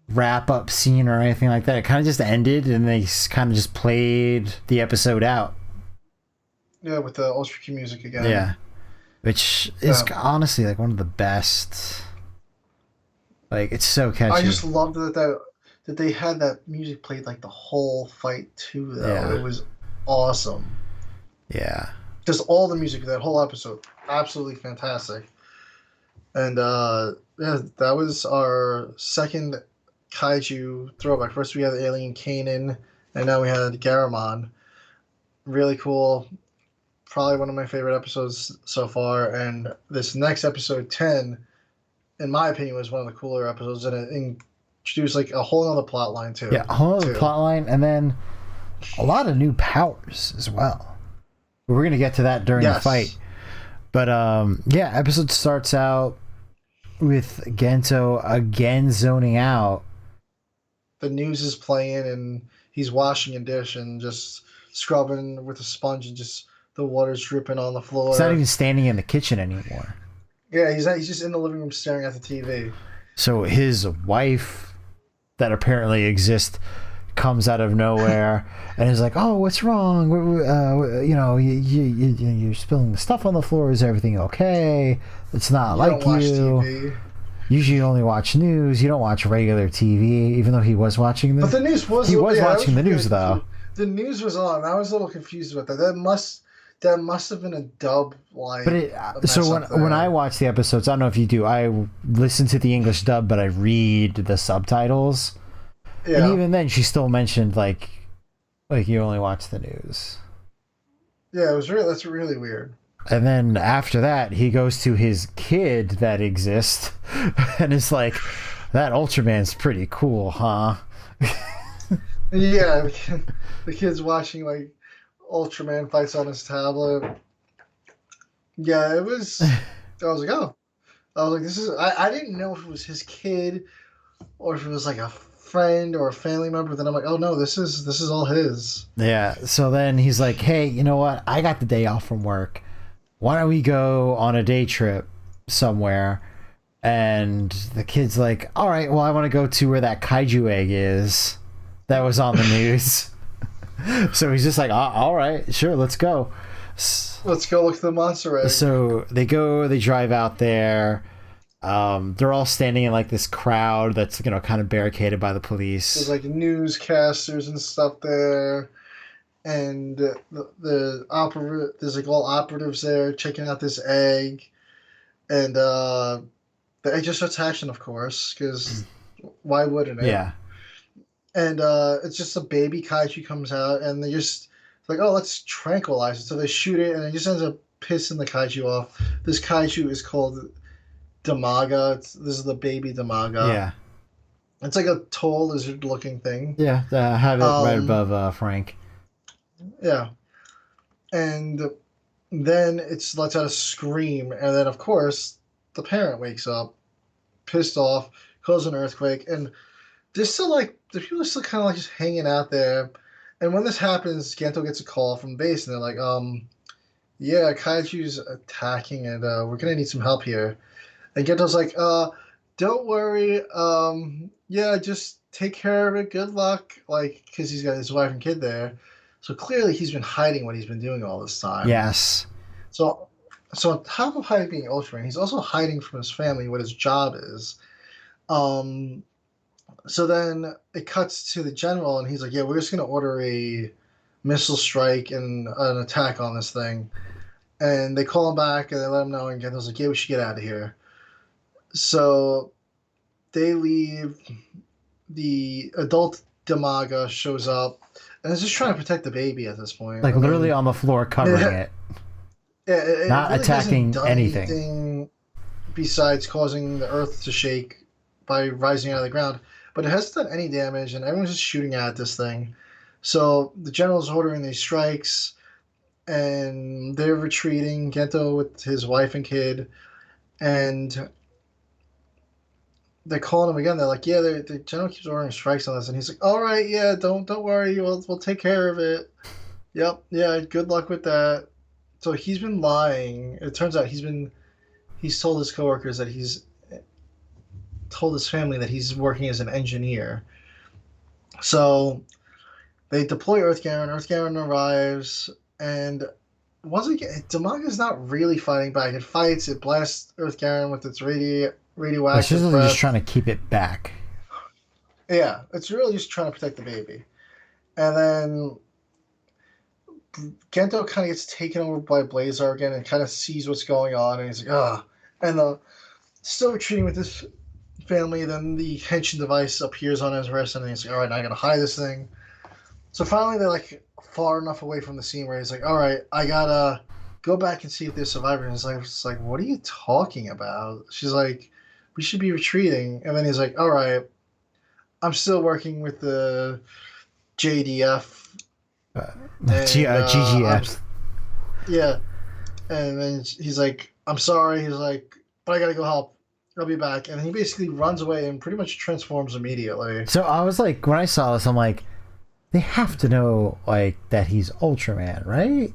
wrap up scene or anything like that. It kind of just ended, and they kind of just played the episode out. Yeah, with the Ultra Q music again. Yeah, which is honestly like one of the best. Like, it's so catchy. I just loved that they had that music played like the whole fight too. Though it was awesome. Yeah, just all the music of that whole episode, absolutely fantastic. And that was our second kaiju throwback. First we had the alien Kanan, and now we had Garamon. Really cool. Probably one of my favorite episodes so far. And this next episode 10, in my opinion, was one of the cooler episodes, and it introduced like a whole other plot line too. Yeah, a whole other plot line, and then a lot of new powers as well. We're gonna get to that during the fight. But episode starts out with Gento again zoning out. The news is playing, and he's washing a dish and just scrubbing with a sponge, and just the water's dripping on the floor. He's not even standing in the kitchen anymore. Yeah, he's just in the living room staring at the TV. So his wife, that apparently exists, comes out of nowhere and is like, "Oh, what's wrong? You're spilling the stuff on the floor. Is everything okay? It's not like don't watch you. TV. Usually you only watch news. You don't watch regular TV." Even though he was watching the, but the news was watching the news though. The news was on. I was a little confused about that. That must have been a dub line. But when I watch the episodes, I don't know if you do. I listen to the English dub, but I read the subtitles. Yeah. And even then, she still mentioned like you only watch the news. Yeah, that's really weird. And then after that, he goes to his kid that exists, and is like, "That Ultraman's pretty cool, huh?" Yeah, the kid's watching like Ultraman fights on his tablet. Yeah, it was. I was like, oh, this is. I didn't know if it was his kid, or if it was like a friend or a family member. Then I'm like, oh no, this is all his. Yeah. So then he's like, hey, you know what? I got the day off from work. Why don't we go on a day trip somewhere? And the kid's like, all right, well, I want to go to where that kaiju egg is. that was on the news. So he's just like, all right, sure, let's go. Let's go look at the monster egg. So they drive out there. They're all standing in like this crowd that's, you know, kind of barricaded by the police. There's like newscasters and stuff there. And there's like all operatives there checking out this egg. And the egg just starts hatching, of course, because why wouldn't it? Yeah. And it's just a baby kaiju comes out, and they just like, oh, let's tranquilize it. So they shoot it, and it just ends up pissing the kaiju off. This kaiju is called Damaga. This is the baby Damaga. Yeah. It's like a tall lizard-looking thing. Yeah, I have it right above Frank. Yeah. And then it lets out a scream, and then, of course, the parent wakes up, pissed off, causes an earthquake, and they're still like, the people are still kind of like just hanging out there. And when this happens, Gento gets a call from base, and they're like, yeah, Kaiju's attacking, and we're going to need some help here. And Gento's like, don't worry, yeah, just take care of it, good luck, like, because he's got his wife and kid there. So clearly he's been hiding what he's been doing all this time. Yes. So on top of hiding being Ultraman, he's also hiding from his family what his job is. So then it cuts to the general, and he's like, yeah, we're just going to order a missile strike and an attack on this thing. And they call him back, and they let him know, and Gento's like, yeah, we should get out of here. So they leave. The adult Damaga shows up, and is just trying to protect the baby at this point. Like, literally on the floor covering it. Yeah, it not really attacking anything besides causing the earth to shake by rising out of the ground. But it hasn't done any damage, and everyone's just shooting at this thing. So the general's ordering these strikes, and they're retreating. Gento with his wife and kid, and they're calling him again. They're like, yeah, the general keeps ordering strikes on us, and he's like, all right, yeah, don't worry, we'll take care of it. Yep, yeah, good luck with that. So he's been lying. It turns out he's told his coworkers that he's told his family that he's working as an engineer. So they deploy Earth Garen. Earth Garen arrives, and once again, Damaga's not really fighting back. It fights. It blasts Earth Garen with its radioactive It's just, breath. just trying to keep it back. Yeah, it's really just trying to protect the baby. And then Gento kind of gets taken over by Blazar again and kind of sees what's going on, and he's like, ah. And still retreating with his family. Then the henshin device appears on his wrist, and he's like, all right, now I gotta hide this thing. So finally they're like far enough away from the scene where he's like, all right, I gotta go back and see if there's survivors. And it's like, what are you talking about? She's like, we should be retreating. And then he's like, all right, I'm still working with the JDF. GGF. Yeah. And then he's like, I'm sorry. He's like, but I gotta go help. I'll be back. And he basically runs away and pretty much transforms immediately. So I was like, when I saw this, I'm like, they have to know, like, that he's Ultraman, right?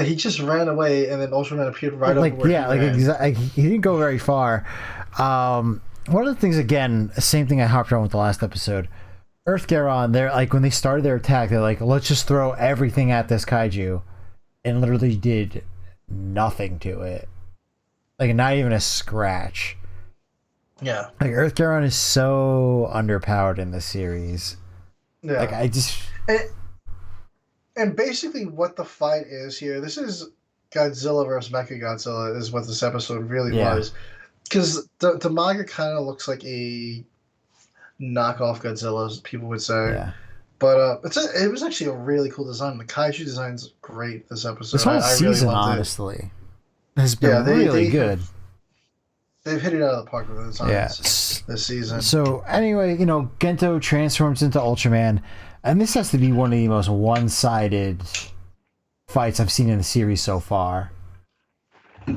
He just ran away, and then Ultraman appeared right over where he ran. He didn't go very far. One of the things, again, same thing I hopped on with the last episode. Earth Garon, they're like, when they started their attack, they're like, let's just throw everything at this kaiju, and literally did nothing to it. Like, not even a scratch. Yeah. Like, Earth Garon is so underpowered in this series. Yeah. Like, I just... And basically what the fight is here, this is Godzilla versus Mechagodzilla is what this episode really was. Because the manga kind of looks like a knockoff Godzilla, as people would say. Yeah. But it was actually a really cool design. The kaiju design's great this episode. This whole season, really honestly, has been really good. They've hit it out of the park with the designs this season. So anyway, Gento transforms into Ultraman, and this has to be one of the most one-sided fights I've seen in the series so far.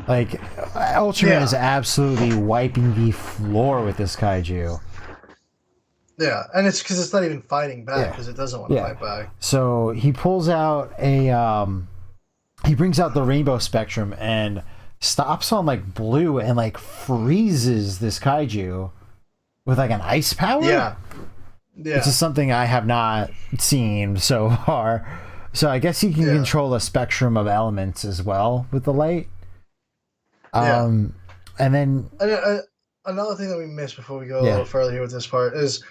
Like, Ultraman is absolutely wiping the floor with this kaiju. Yeah, and it's because it's not even fighting back, because it doesn't want to fight back. So he pulls out he brings out the rainbow spectrum and stops on, like, blue and, like, freezes this kaiju with, like, an ice power? Yeah. which is something I have not seen so far. So I guess he can control a spectrum of elements as well with the light. And then another thing that we missed before we go a little further here with this part is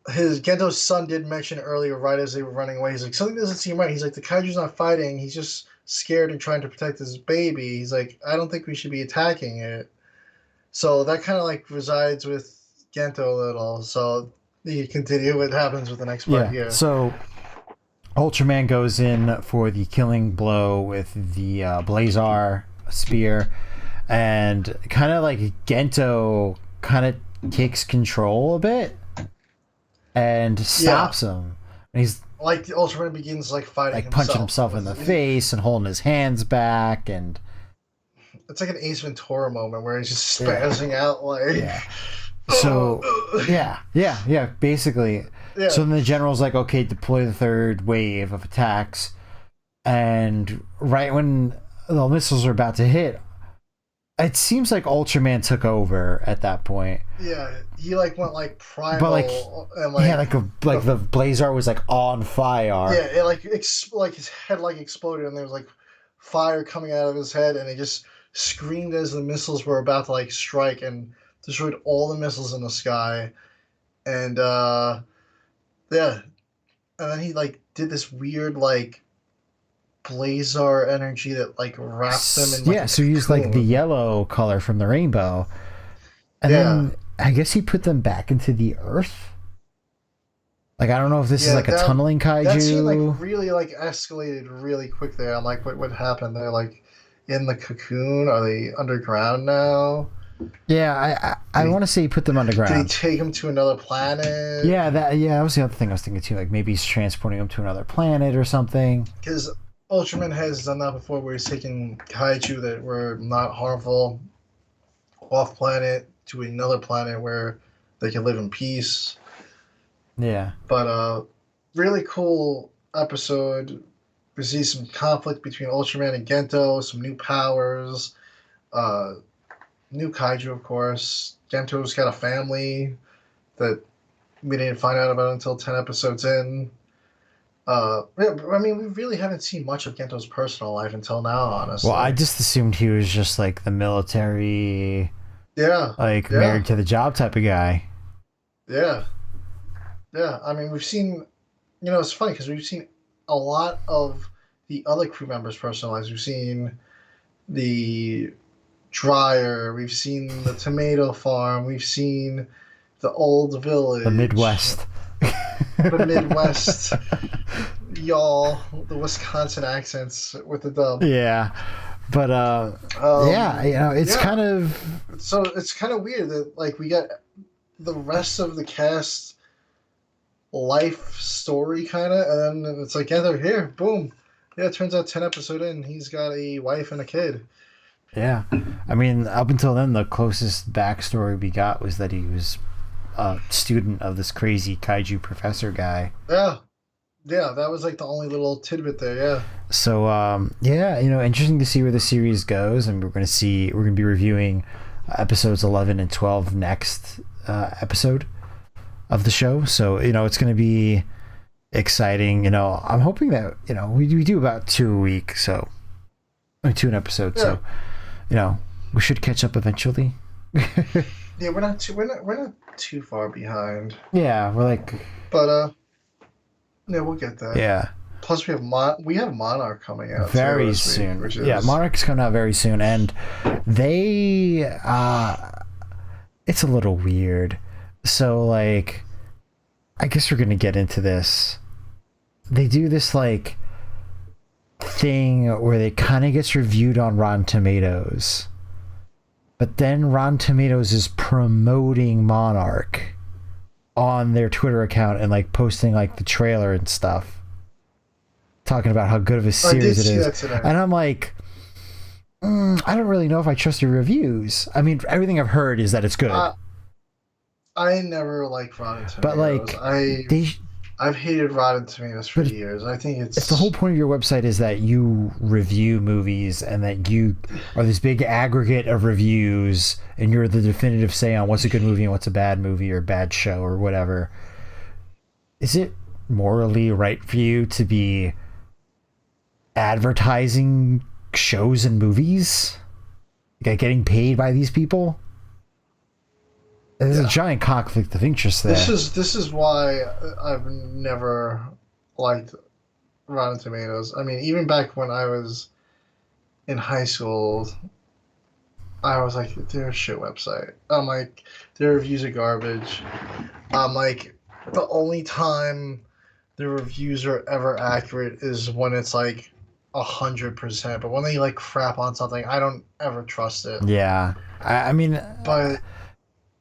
Gento's son did mention earlier, right as they were running away, he's like, something doesn't seem right. He's like, the kaiju's not fighting. He's just scared and trying to protect his baby. He's like, I don't think we should be attacking it. So that kind of like resides with Gento a little. So you continue what happens with the next part here. So Ultraman goes in for the killing blow with the Blazar spear, and kind of like Gento kind of takes control a bit and stops him. And he's like, the Ultraman begins like fighting, like punching himself in the face and holding his hands back, and it's like an Ace Ventura moment where he's just spazzing out like. So basically. Yeah. So then the general's like, okay, deploy the third wave of attacks, and right when the missiles are about to hit, it seems like Ultraman took over at that point. Yeah, he like went like primal, but like, and like the Blazar was like on fire. Yeah, it like his head like exploded, and there was like fire coming out of his head, and he just screamed as the missiles were about to like strike and destroyed all the missiles in the sky, and and then he like did this weird like Blazar energy that like wrapped them in like so he used like the yellow color from the rainbow, and then I guess he put them back into the earth. Like, I don't know if this is like a tunneling kaiju. That scene like really like escalated really quick there. I'm like, what happened? They're like in the cocoon. Are they underground now? Yeah, I want to say he put them underground. Did he take them to another planet? Yeah, that was the other thing I was thinking too. Like, maybe he's transporting them to another planet or something. Because Ultraman has done that before, where he's taken kaiju that were not harmful off planet to another planet where they can live in peace. Yeah. But really cool episode. We see some conflict between Ultraman and Gento, some new powers, new kaiju, of course. Gento's got a family that we didn't find out about until 10 episodes in. I mean, we really haven't seen much of Gento's personal life until now, honestly. Well, I just assumed he was just like the military, married to the job type of guy. Yeah. Yeah, I mean, we've seen, it's funny because we've seen a lot of the other crew members' personal lives. We've seen the dryer, we've seen the tomato farm, we've seen the old village. The Midwest. The Midwest. Y'all, the Wisconsin accents with the dub. Yeah. But, it's kind of... So it's kind of weird that, like, we got the rest of the cast life story kind of, and then it's like, yeah, they're here, boom. Yeah, it turns out 10 episode in, he's got a wife and a kid. Yeah. I mean, up until then, the closest backstory we got was that he was a student of this crazy kaiju professor guy. Yeah, that was like the only little tidbit there. Yeah. So interesting to see where the series goes, and we're going to be reviewing episodes 11 and 12 next episode of the show. So it's going to be exciting. I'm hoping that we do about 2 a week, so 2 an episode. So we should catch up eventually. Yeah, we're not too far behind. Yeah, we're like, but we'll get that. Yeah. Plus, we have Monarch coming out very soon. Monarch's coming out very soon, and they it's a little weird. So, like, I guess we're gonna get into this. They do this like thing where it kind of gets reviewed on Rotten Tomatoes, but then Rotten Tomatoes is promoting Monarch on their Twitter account and like posting like the trailer and stuff, talking about how good of a series it is. And I'm like, I don't really know if I trust your reviews. I mean, everything I've heard is that it's good. I never liked Rotten Tomatoes. But like, I've hated Rotten Tomatoes for years. I think it's... If the whole point of your website is that you review movies and that you are this big aggregate of reviews and you're the definitive say on what's a good movie and what's a bad movie or bad show or whatever, is it morally right for you to be advertising shows and movies? Like getting paid by these people? There's a giant conflict of interest there. This is why I've never liked Rotten Tomatoes. I mean, even back when I was in high school, I was like, they're a shit website. I'm like, their reviews are garbage. I'm like, the only time the reviews are ever accurate is when it's like 100%. But when they like crap on something, I don't ever trust it. Yeah. I mean, But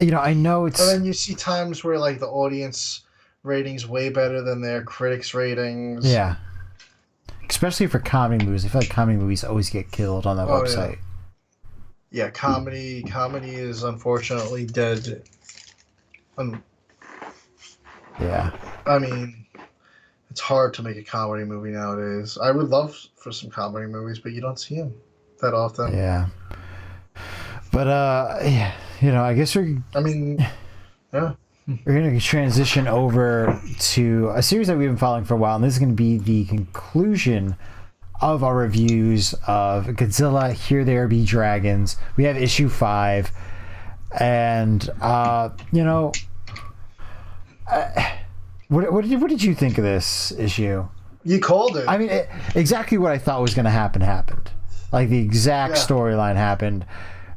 I know and it's. then you see times where like the audience ratings way better than their critics ratings. Yeah. Especially for comedy movies. I feel like comedy movies always get killed on that website. Yeah, comedy is unfortunately dead. Yeah. I mean, it's hard to make a comedy movie nowadays. I would love for some comedy movies, but you don't see them that often. Yeah. But yeah, I guess we're. I mean, yeah. We're going to transition over to a series that we've been following for a while, and this is going to be the conclusion of our reviews of Godzilla, Here There Be Dragons. We have issue 5, and, what did you think of this issue? You called it. I mean, exactly what I thought was going to happen happened. Like, the exact storyline happened.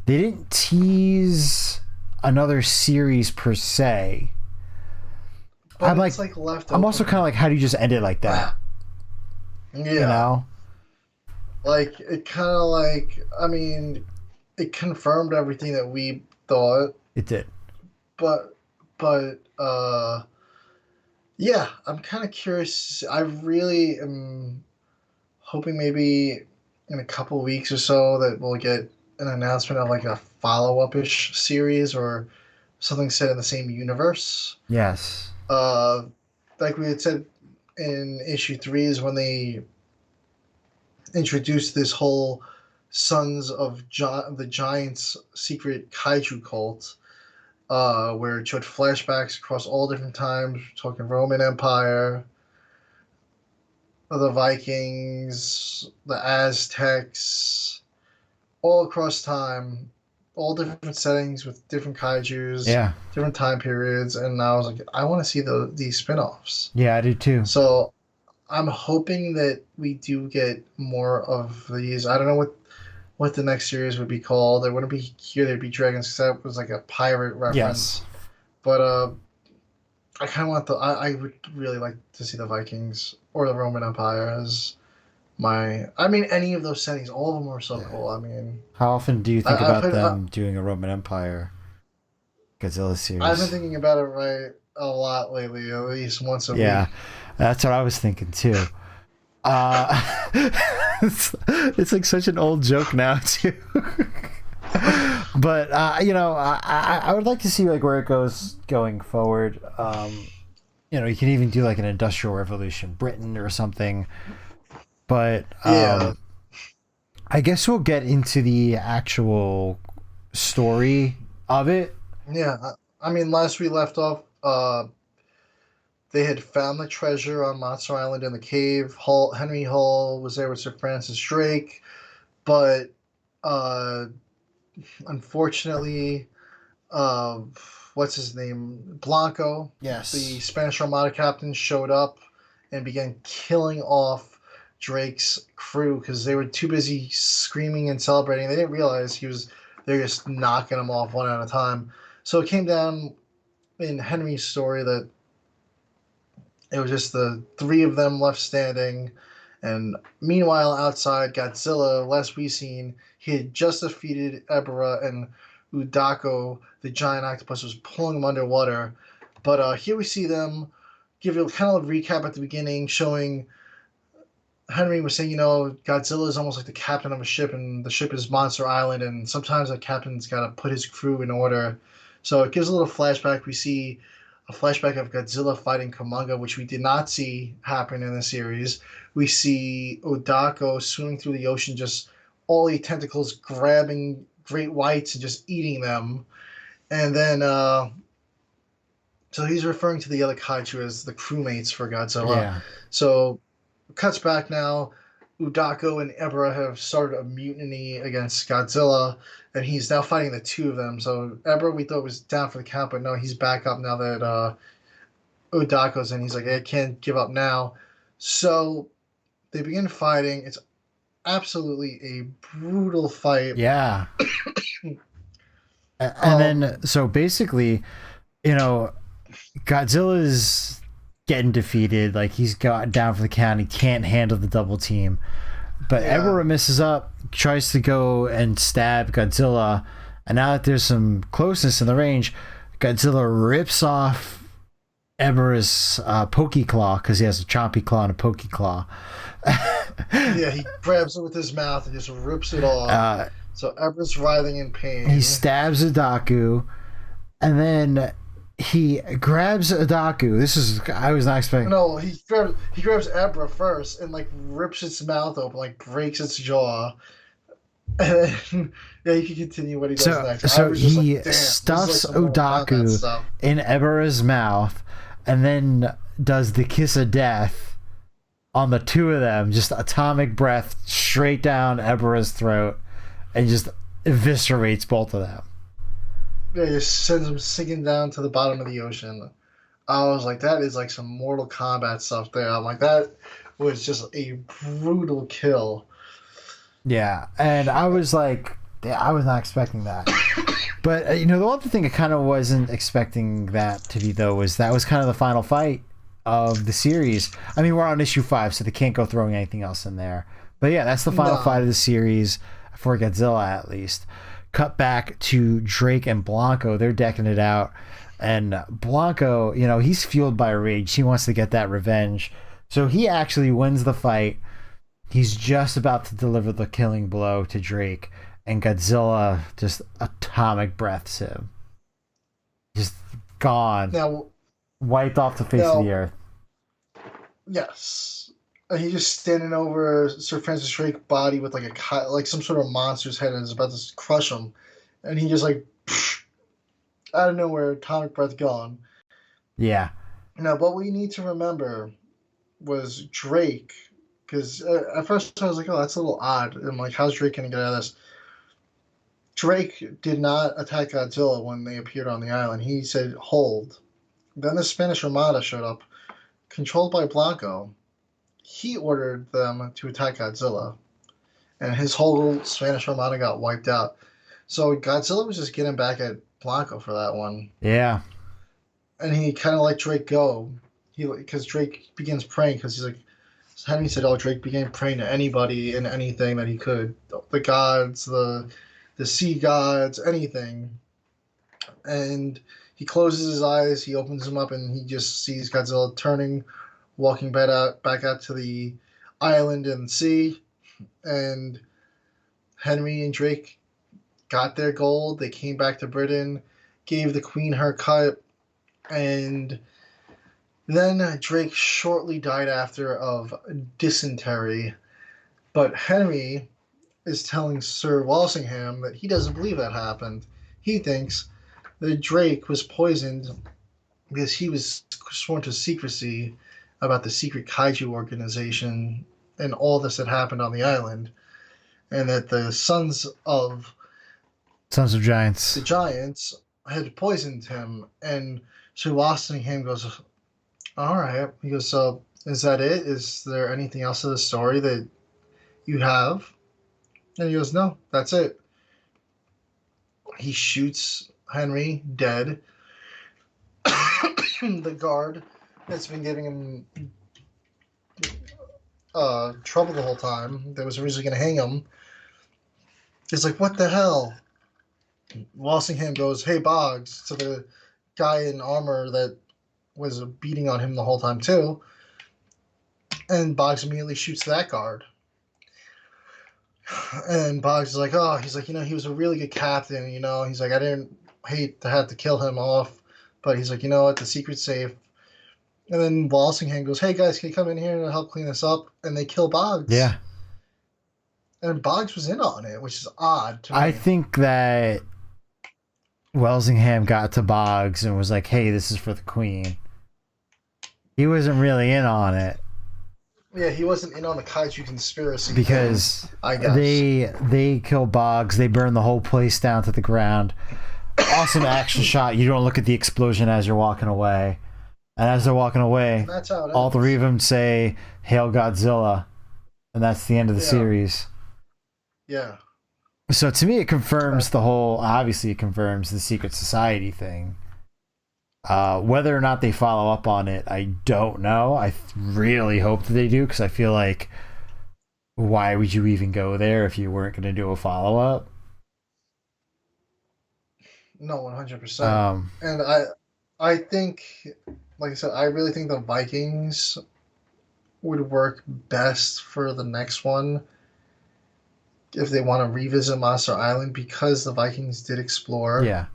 They didn't tease another series per se. But I'm it's like left I'm open. also kind of like, how do you just end it like that? Yeah. Like, it kind of like, I mean, it confirmed everything that we thought. It did. But, yeah, I'm kind of curious. I really am hoping maybe in a couple weeks or so that we'll get an announcement of like a follow-up-ish series or something set in the same universe. Yes. Like we had said in issue 3 is when they introduced this whole Sons of the Giants secret kaiju cult, where it showed flashbacks across all different times, talking Roman Empire, the Vikings, the Aztecs, all across time, all different settings with different kaijus, different time periods, and I was like, I want to see these spin-offs. Yeah, I do too. So I'm hoping that we do get more of these. I don't know what the next series would be called. It wouldn't be Here There Be Dragons because that was like a pirate reference. Yes. But I kind of want I would really like to see the Vikings or the Roman Empire as I mean, any of those settings, all of them are so cool. I mean, how often do you think about them doing a Roman Empire Godzilla series? I've been thinking about it a lot lately, at least once a week. Yeah, that's what I was thinking too. It's like such an old joke now too. But I would like to see like where it goes going forward. You can even do like an Industrial Revolution Britain or something. But I guess we'll get into the actual story of it. Yeah, I mean, last we left off, they had found the treasure on Monster Island in the cave. Henry Hull was there with Sir Francis Drake, but unfortunately, what's his name? Blanco, yes, the Spanish Armada captain, showed up and began killing off Drake's crew because they were too busy screaming and celebrating. They didn't realize they're just knocking them off one at a time. So it came down in Henry's story that it was just the 3 of them left standing. And meanwhile, outside, Godzilla, last we seen, he had just defeated Ebra, and Udako, the giant octopus, was pulling them underwater. But here we see them give you kind of a recap at the beginning, showing Henry was saying, Godzilla is almost like the captain of a ship, and the ship is Monster Island, and sometimes the captain's got to put his crew in order. So it gives a little flashback. We see a flashback of Godzilla fighting Kumonga, which we did not see happen in the series. We see Odako swimming through the ocean, just all the tentacles grabbing great whites and just eating them. And then So he's referring to the other kaiju as the crewmates for Godzilla. Yeah. So cuts back now. Udako and Ebra have started a mutiny against Godzilla, and he's now fighting the two of them. So Ebra, we thought was down for the count, but no, he's back up now that Udako's in. He's like, I can't give up now. So they begin fighting. It's absolutely a brutal fight. Yeah. And then, so basically, Godzilla's getting defeated. Like, he's got down for the count. He can't handle the double team. But Ebra messes up, tries to go and stab Godzilla. And now that there's some closeness in the range, Godzilla rips off Ebra's pokey claw, because he has a chompy claw and a pokey claw. Yeah, he grabs it with his mouth and just rips it off. So Ebra's writhing in pain. He stabs Udaku, and then he grabs Udaku. I was not expecting. No, he grabs Ebra first and like rips its mouth open, like breaks its jaw. And then, yeah, you can continue what he does next. So he stuffs Udaku in Ebra's mouth, and then does the kiss of death on the two of them. Just atomic breath straight down Ebra's throat, and just eviscerates both of them. Yeah, he just sends them sinking down to the bottom of the ocean. I was like, that is like some Mortal Kombat stuff there. I'm like, that was just a brutal kill. Yeah, and I was like, I was not expecting that. But, the one thing I kind of wasn't expecting that to be, though, was that was kind of the final fight of the series. I mean, we're on issue 5, so they can't go throwing anything else in there. But yeah, that's the final fight of the series, for Godzilla at least. Cut back to Drake and Blanco. They're decking it out. And Blanco, he's fueled by rage. He wants to get that revenge. So he actually wins the fight. He's just about to deliver the killing blow to Drake. And Godzilla just atomic breaths him. Just gone. Now, wiped off the face of the earth. Yes. And he's just standing over Sir Francis Drake's body with like some sort of monster's head and is about to crush him. And he just like, out of nowhere, atomic breath gone. Yeah. Now, what we need to remember was Drake, because at first I was like, oh, that's a little odd. I'm like, how's Drake going to get out of this? Drake did not attack Godzilla when they appeared on the island. He said, hold. Then the Spanish Armada showed up, controlled by Blanco. He ordered them to attack Godzilla, and his whole Spanish Armada got wiped out. So Godzilla was just getting back at Blanco for that one. Yeah. And he kind of let Drake go. Because Drake begins praying, because he's like, Henry said, oh, Drake began praying to anybody and anything that he could. The gods, the sea gods, anything. And he closes his eyes, he opens them up, and he just sees Godzilla turning, walking back out to the island and sea. And Henry and Drake got their gold. They came back to Britain, gave the Queen her cut, and then Drake shortly died after of dysentery. But Henry is telling Sir Walsingham that he doesn't believe that happened. He thinks that Drake was poisoned because he was sworn to secrecy about the secret kaiju organization and all this that happened on the island, and that the Sons of Giants. The Giants had poisoned him. And Sir Walsingham goes, all right. He goes, so is that it? Is there anything else to the story that you have? And he goes, no, that's it. He shoots Henry dead. The guard that's been giving him trouble the whole time, that was originally going to hang him, is like, what the hell? Walsingham goes, hey, Boggs, to the guy in armor that was beating on him the whole time too. And Boggs immediately shoots that guard. And Boggs is like, oh, he's like, he was a really good captain, He's like, I didn't hate to have to kill him off, but he's like, you know what, the secret's safe. And then Walsingham goes, hey guys, can you come in here and help clean this up? And they kill Boggs. Yeah. And Boggs was in on it, which is odd to me. I think that Welsingham got to Boggs and was like, "Hey, this is for the Queen." He wasn't really in on it. Yeah, he wasn't in on the kaiju conspiracy because thing, I guess. they kill Boggs, they burn the whole place down to the ground. Awesome action shot. You don't look at the explosion as you're walking away, and as they're walking away, that's how it all ends. three of them say "Hail Godzilla," and that's the end of the series. Yeah. So to me, it confirms the whole. Obviously, it confirms the secret society thing. Whether or not they follow up on it, I don't know. I really hope that they do, because I feel like, why would you even go there if you weren't going to do a follow up? No, 100%. And I think, like I said, I really think the Vikings would work best for the next one if they want to revisit Monster Island, because the Vikings did explore. Yeah.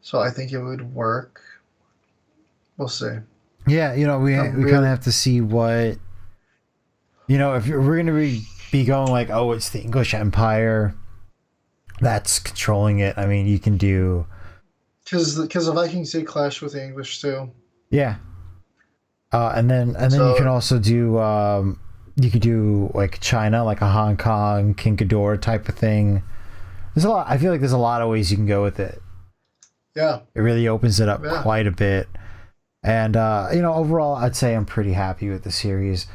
So I think it would work. We'll see. Yeah, we kind of have to see what, if we're going to be going like, oh, it's the English Empire that's controlling it. I mean, you can do... Because the Vikings did clash with the English too. Yeah. And then you can also do... you could do like China, like a Hong Kong, King Ghidorah type of thing. There's a lot. I feel like there's a lot of ways you can go with it. Yeah. It really opens it up quite a bit. And, overall, I'd say I'm pretty happy with the series.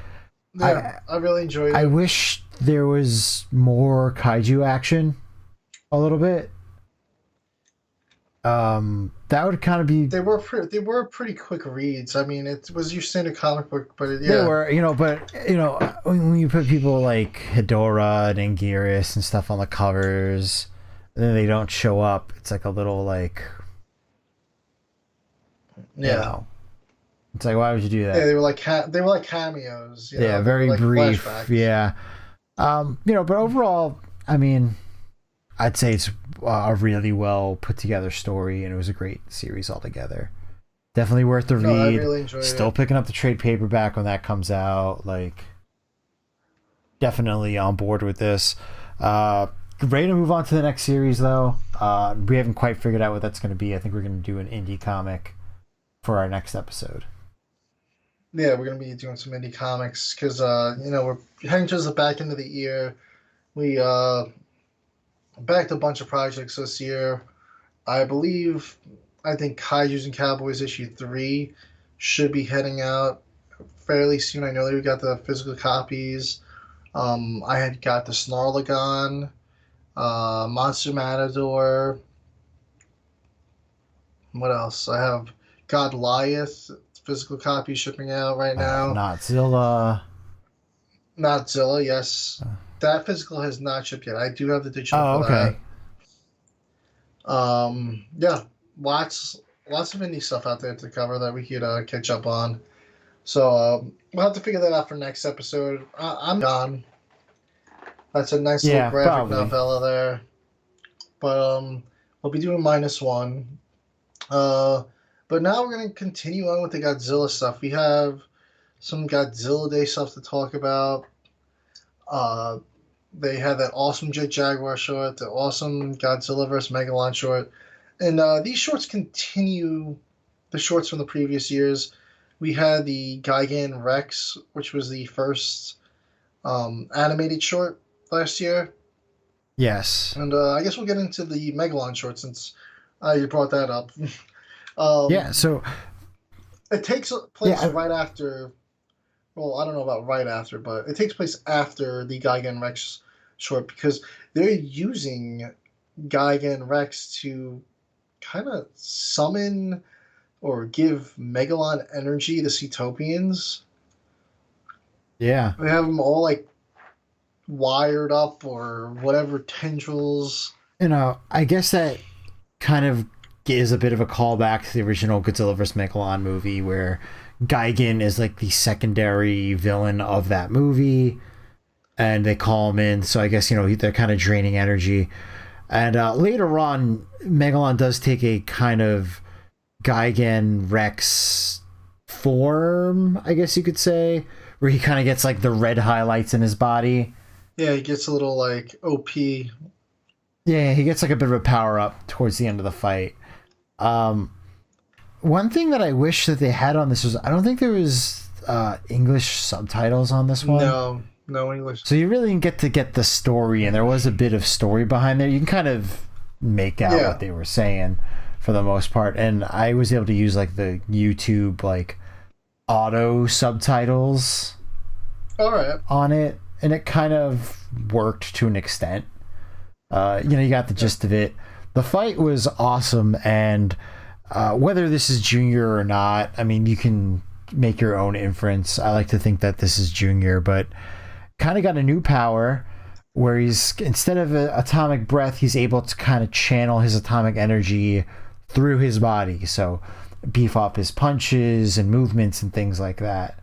Yeah, I really enjoyed it. I wish there was more kaiju action a little bit. That would kind of be... They were pretty quick reads. I mean, it was your standard comic book, but They were, when you put people like Hedorah and Anguirus and stuff on the covers, and then they don't show up, it's like a little like... Yeah. It's like, why would you do that? Yeah, they were like cameos. Very brief. Flashbacks. Yeah. But overall, I mean, I'd say it's a really well put together story, and it was a great series altogether. Definitely worth the read. I really enjoyed it. Still picking up the trade paperback when that comes out. Like, definitely on board with this. Ready to move on to the next series, though. We haven't quite figured out what that's going to be. I think we're going to do an indie comic for our next episode. Yeah, we're going to be doing some indie comics because, we're heading towards the back end of the year. We backed a bunch of projects this year. I think Kaijus and Cowboys issue 3 should be heading out fairly soon. I know that we got the physical copies. I had got the Snarlagon, Monster Matador. What else? I have Godliath physical copy shipping out right now. Notzilla, yes. That physical has not shipped yet. I do have the digital. Oh, okay. Yeah, lots of indie stuff out there to cover that we could catch up on. So we'll have to figure that out for next episode. I'm gone. That's a nice little graphic novella there. But we'll be doing -1. But now we're going to continue on with the Godzilla stuff. We have some Godzilla Day stuff to talk about. They had that awesome Jet Jaguar short, the awesome Godzilla vs. Megalon short. And these shorts continue the shorts from the previous years. We had the Gigan Rex, which was the first animated short last year. Yes. And I guess we'll get into the Megalon short since you brought that up. So it takes place right after... Well, I don't know about right after, but it takes place after the Gigan Rex short because they're using Gigan Rex to kind of summon or give Megalon energy to Cetopians. Yeah. They have them all like wired up or whatever tendrils. I guess that kind of is a bit of a callback to the original Godzilla vs. Megalon movie where Gigan is like the secondary villain of that movie, and they call him in. So I guess, they're kind of draining energy. And later on, Megalon does take a kind of Gigan Rex form, I guess you could say, where he kind of gets like the red highlights in his body. Yeah, he gets a little like OP. Yeah, he gets like a bit of a power up towards the end of the fight. One thing that I wish that they had on this was I don't think there was English subtitles on this one. No English. So you really didn't get the story, and there was a bit of story behind there. You can kind of make out what they were saying for the most part. And I was able to use like the YouTube like auto subtitles on it, and it kind of worked to an extent. You got the gist of it. The fight was awesome, and whether this is Junior or not, I mean, you can make your own inference. I like to think that this is Junior, but kind of got a new power where he's, instead of an atomic breath, he's able to kind of channel his atomic energy through his body. So beef up his punches and movements and things like that,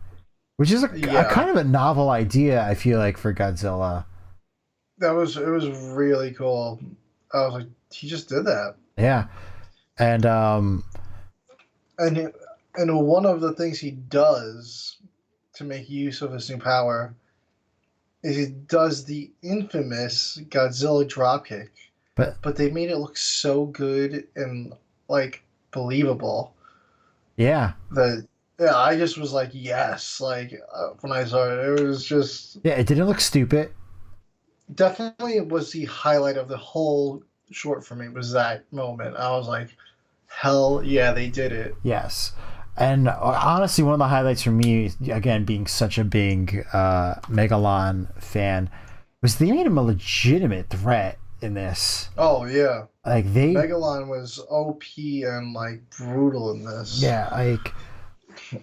which is a kind of a novel idea, I feel like, for Godzilla. It was really cool. I was like, he just did that. Yeah. And one of the things he does to make use of his new power is he does the infamous Godzilla dropkick. But they made it look so good and like believable. Yeah. I just was like, yes. Like when I saw it, it was just it didn't look stupid. Definitely, it was the highlight of the whole short for me. Was that moment? I was like, hell yeah, they did it. Yes. And honestly, one of the highlights for me, again, being such a big Megalon fan, was they made him a legitimate threat in this. Oh, yeah. Like Megalon was OP and like brutal in this. Yeah, like,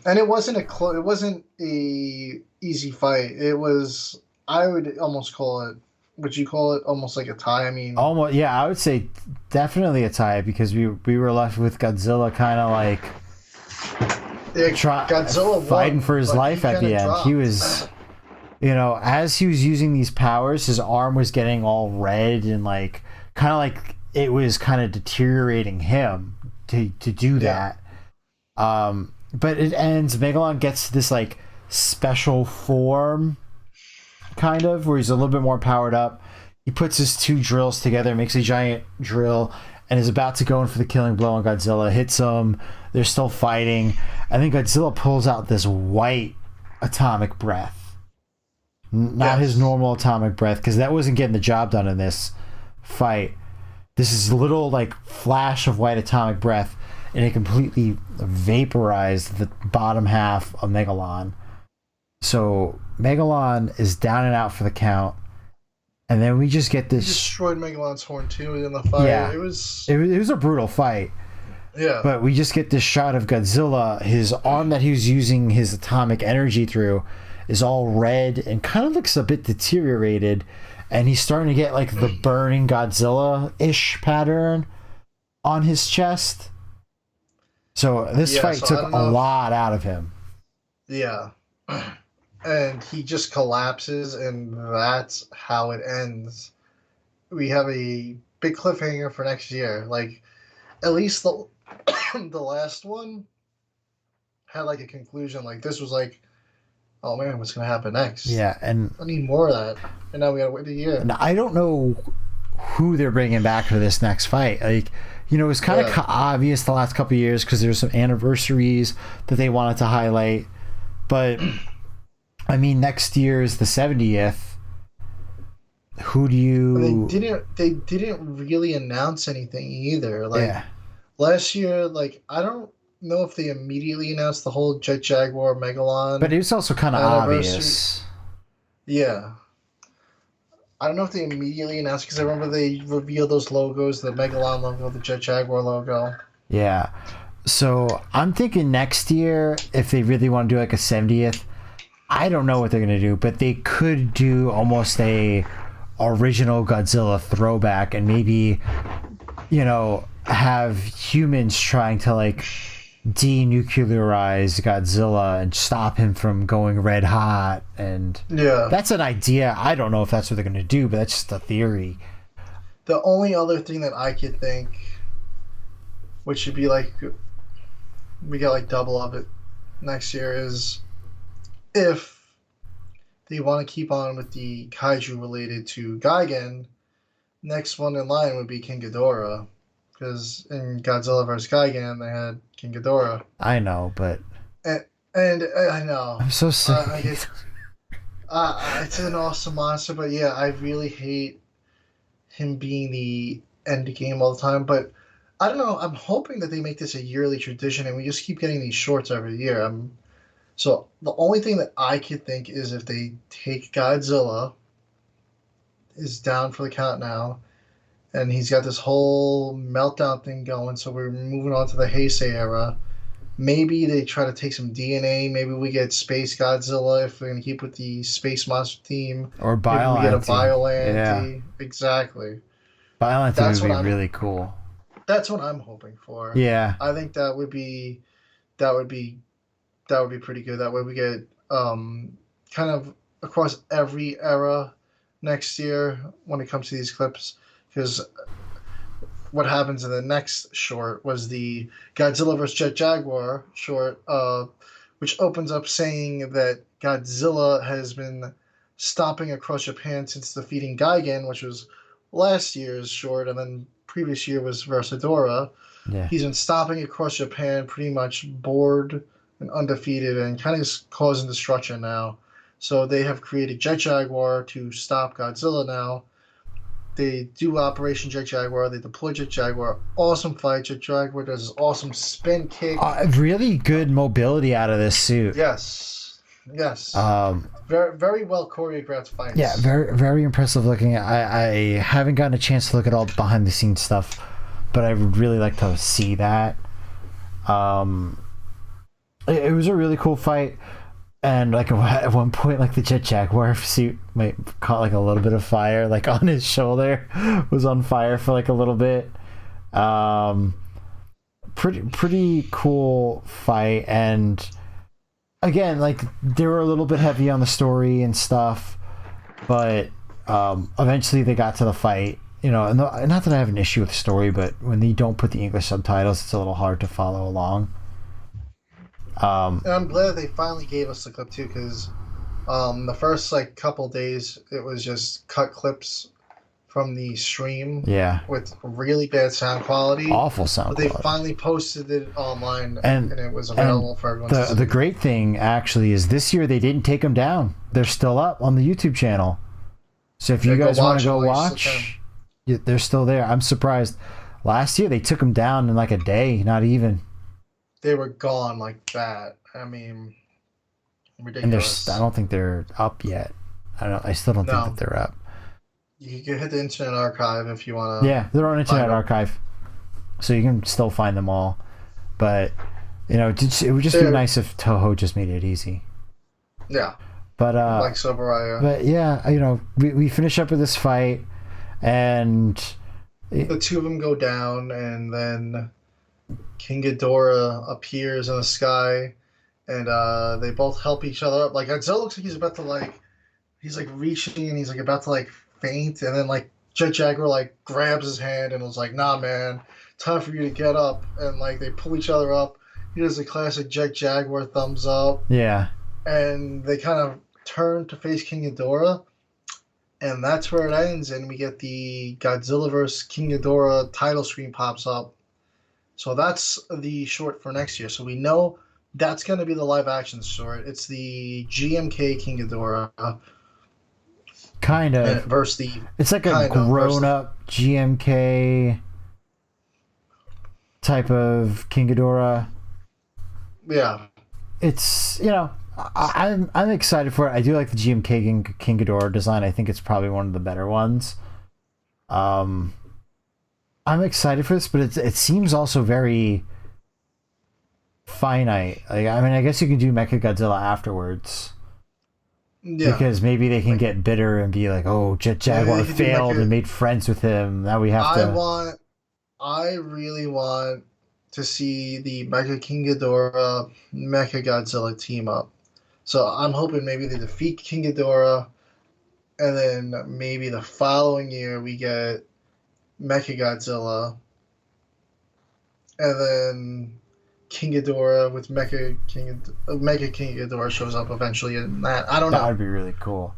and it wasn't a easy fight. It was, I would almost call it. Would you call it almost like a tie? I mean, almost. Yeah, I would say definitely a tie, because we were left with Godzilla kind of like Godzilla fighting won, for his life at the end. dropped. He was, as he was using these powers, his arm was getting all red and like kind of like it was kind of deteriorating him to do that. But it ends. Megalon gets this like special form, kind of, where he's a little bit more powered up. He puts his two drills together, makes a giant drill, and is about to go in for the killing blow on Godzilla. Hits him. They're still fighting. And then Godzilla pulls out this white atomic breath. Not his normal atomic breath, because that wasn't getting the job done in this fight. This is a little like flash of white atomic breath, and it completely vaporized the bottom half of Megalon. So Megalon is down and out for the count, and then we just get this. He destroyed Megalon's horn too in the fight. Yeah, it was a brutal fight. Yeah, but we just get this shot of Godzilla. His arm that he was using his atomic energy through is all red and kind of looks a bit deteriorated, and he's starting to get like the burning Godzilla-ish pattern on his chest. So this fight took a lot out of him. Yeah. And he just collapses, and that's how it ends. We have a big cliffhanger for next year. Like, at least the last one had like a conclusion. Like, this was like, oh man, what's gonna happen next? Yeah, and I need more of that. And now we gotta wait a year. And I don't know who they're bringing back for this next fight. Like, it's kind of obvious the last couple of years because there's some anniversaries that they wanted to highlight, but. I mean, next year is the 70th. Who do you? They didn't really announce anything either. Like last year, like I don't know if they immediately announced the whole Jet Jaguar Megalon. But it was also kind of obvious. Yeah. I don't know if they immediately announced, because I remember they revealed those logos, the Megalon logo, the Jet Jaguar logo. Yeah. So I'm thinking next year, if they really want to do like a 70th, I don't know what they're going to do, but they could do almost a original Godzilla throwback and maybe, have humans trying to like denuclearize Godzilla and stop him from going red hot. And that's an idea. I don't know if that's what they're going to do, but that's just a theory. The only other thing that I could think, which should be like, we get like double of it next year, is if they want to keep on with the kaiju related to Gigan, next one in line would be King Ghidorah, because in Godzilla vs. Gigan they had King Ghidorah. I know, but And I know. I'm so sick. It's an awesome monster, but yeah, I really hate him being the end game all the time. But I don't know. I'm hoping that they make this a yearly tradition, and we just keep getting these shorts every year. So the only thing that I could think is if they take Godzilla is down for the count now, and he's got this whole meltdown thing going. So we're moving on to the Heisei era. Maybe they try to take some DNA. Maybe we get Space Godzilla if we're going to keep with the Space Monster theme. Or Maybe we get a Biollante. Biollante. Yeah. Exactly. Biollante would be really cool. That's what I'm hoping for. Yeah. I think that would be pretty good. That way we get kind of across every era next year when it comes to these clips, because what happens in the next short was the Godzilla vs. Jet Jaguar short, which opens up saying that Godzilla has been stomping across Japan since defeating Gigan, which was last year's short, and then previous year was Versadora. Yeah. He's been stomping across Japan, pretty much bored and undefeated, and kind of causing destruction now. So they have created Jet Jaguar to stop Godzilla now. They do Operation Jet Jaguar. They deploy Jet Jaguar. Awesome fight. Jet Jaguar does this awesome spin kick. Really good mobility out of this suit. Yes. Very, very well choreographed fights. Yeah, very, very impressive looking. I haven't gotten a chance to look at all the behind the scenes stuff, but I would really like to see that. It was a really cool fight. And like at one point, like the Jet Jaguar suit caught like a little bit of fire, like on his shoulder, was on fire for like a little bit. Pretty cool fight, and again, like they were a little bit heavy on the story and stuff, but eventually they got to the fight. You know, and not that I have an issue with the story, but when they don't put the English subtitles, it's a little hard to follow along. And I'm glad they finally gave us the clip too, because the first like couple days it was just cut clips from the stream. Yeah. With really bad sound quality. Awful sound quality. But they finally posted it online, and it was available for everyone to see. The great thing actually is this year they didn't take them down. They're still up on the YouTube channel. So if you guys want to go watch, they're still there. I'm surprised. Last year they took them down in like a day, not even. They were gone like that. I mean, ridiculous. And I don't think they're up yet. I still don't think that they're up. You can hit the Internet Archive if you want to. Yeah, they're on Internet Archive, so you can still find them all. But you know, it would just be nice if Toho just made it easy. Yeah. But like Sobaraya. But yeah, you know, we finish up with this fight, and the two of them go down, and then King Ghidorah appears in the sky, and they both help each other up. Like Godzilla looks like he's about to he's reaching, and he's about to faint, and then Jet Jaguar grabs his hand and was like, "Nah, man, time for you to get up." And they pull each other up. He does a classic Jet Jaguar thumbs up. Yeah. And they kind of turn to face King Ghidorah, and that's where it ends. And we get the Godzilla vs. King Ghidorah title screen pops up. So that's the short for next year. So we know that's going to be the live action short. It's the GMK King Ghidorah. Kind of. Versus the. It's like a grown up GMK type of King Ghidorah. Yeah. It's, you know, I'm excited for it. I do like the GMK King Ghidorah design. I think it's probably one of the better ones. I'm excited for this, but it seems also very finite. I guess you can do Mechagodzilla afterwards. Yeah. Because maybe they can get bitter and be like, "Oh, Jet Jaguar failed and made friends with him. Now we have to." I really want to see the Mecha King Ghidorah Mechagodzilla team up. So I'm hoping maybe they defeat King Ghidorah, and then maybe the following year we get Mechagodzilla, and then King Ghidorah with Mecha King Ghidorah shows up eventually in that. I don't know. That would be really cool.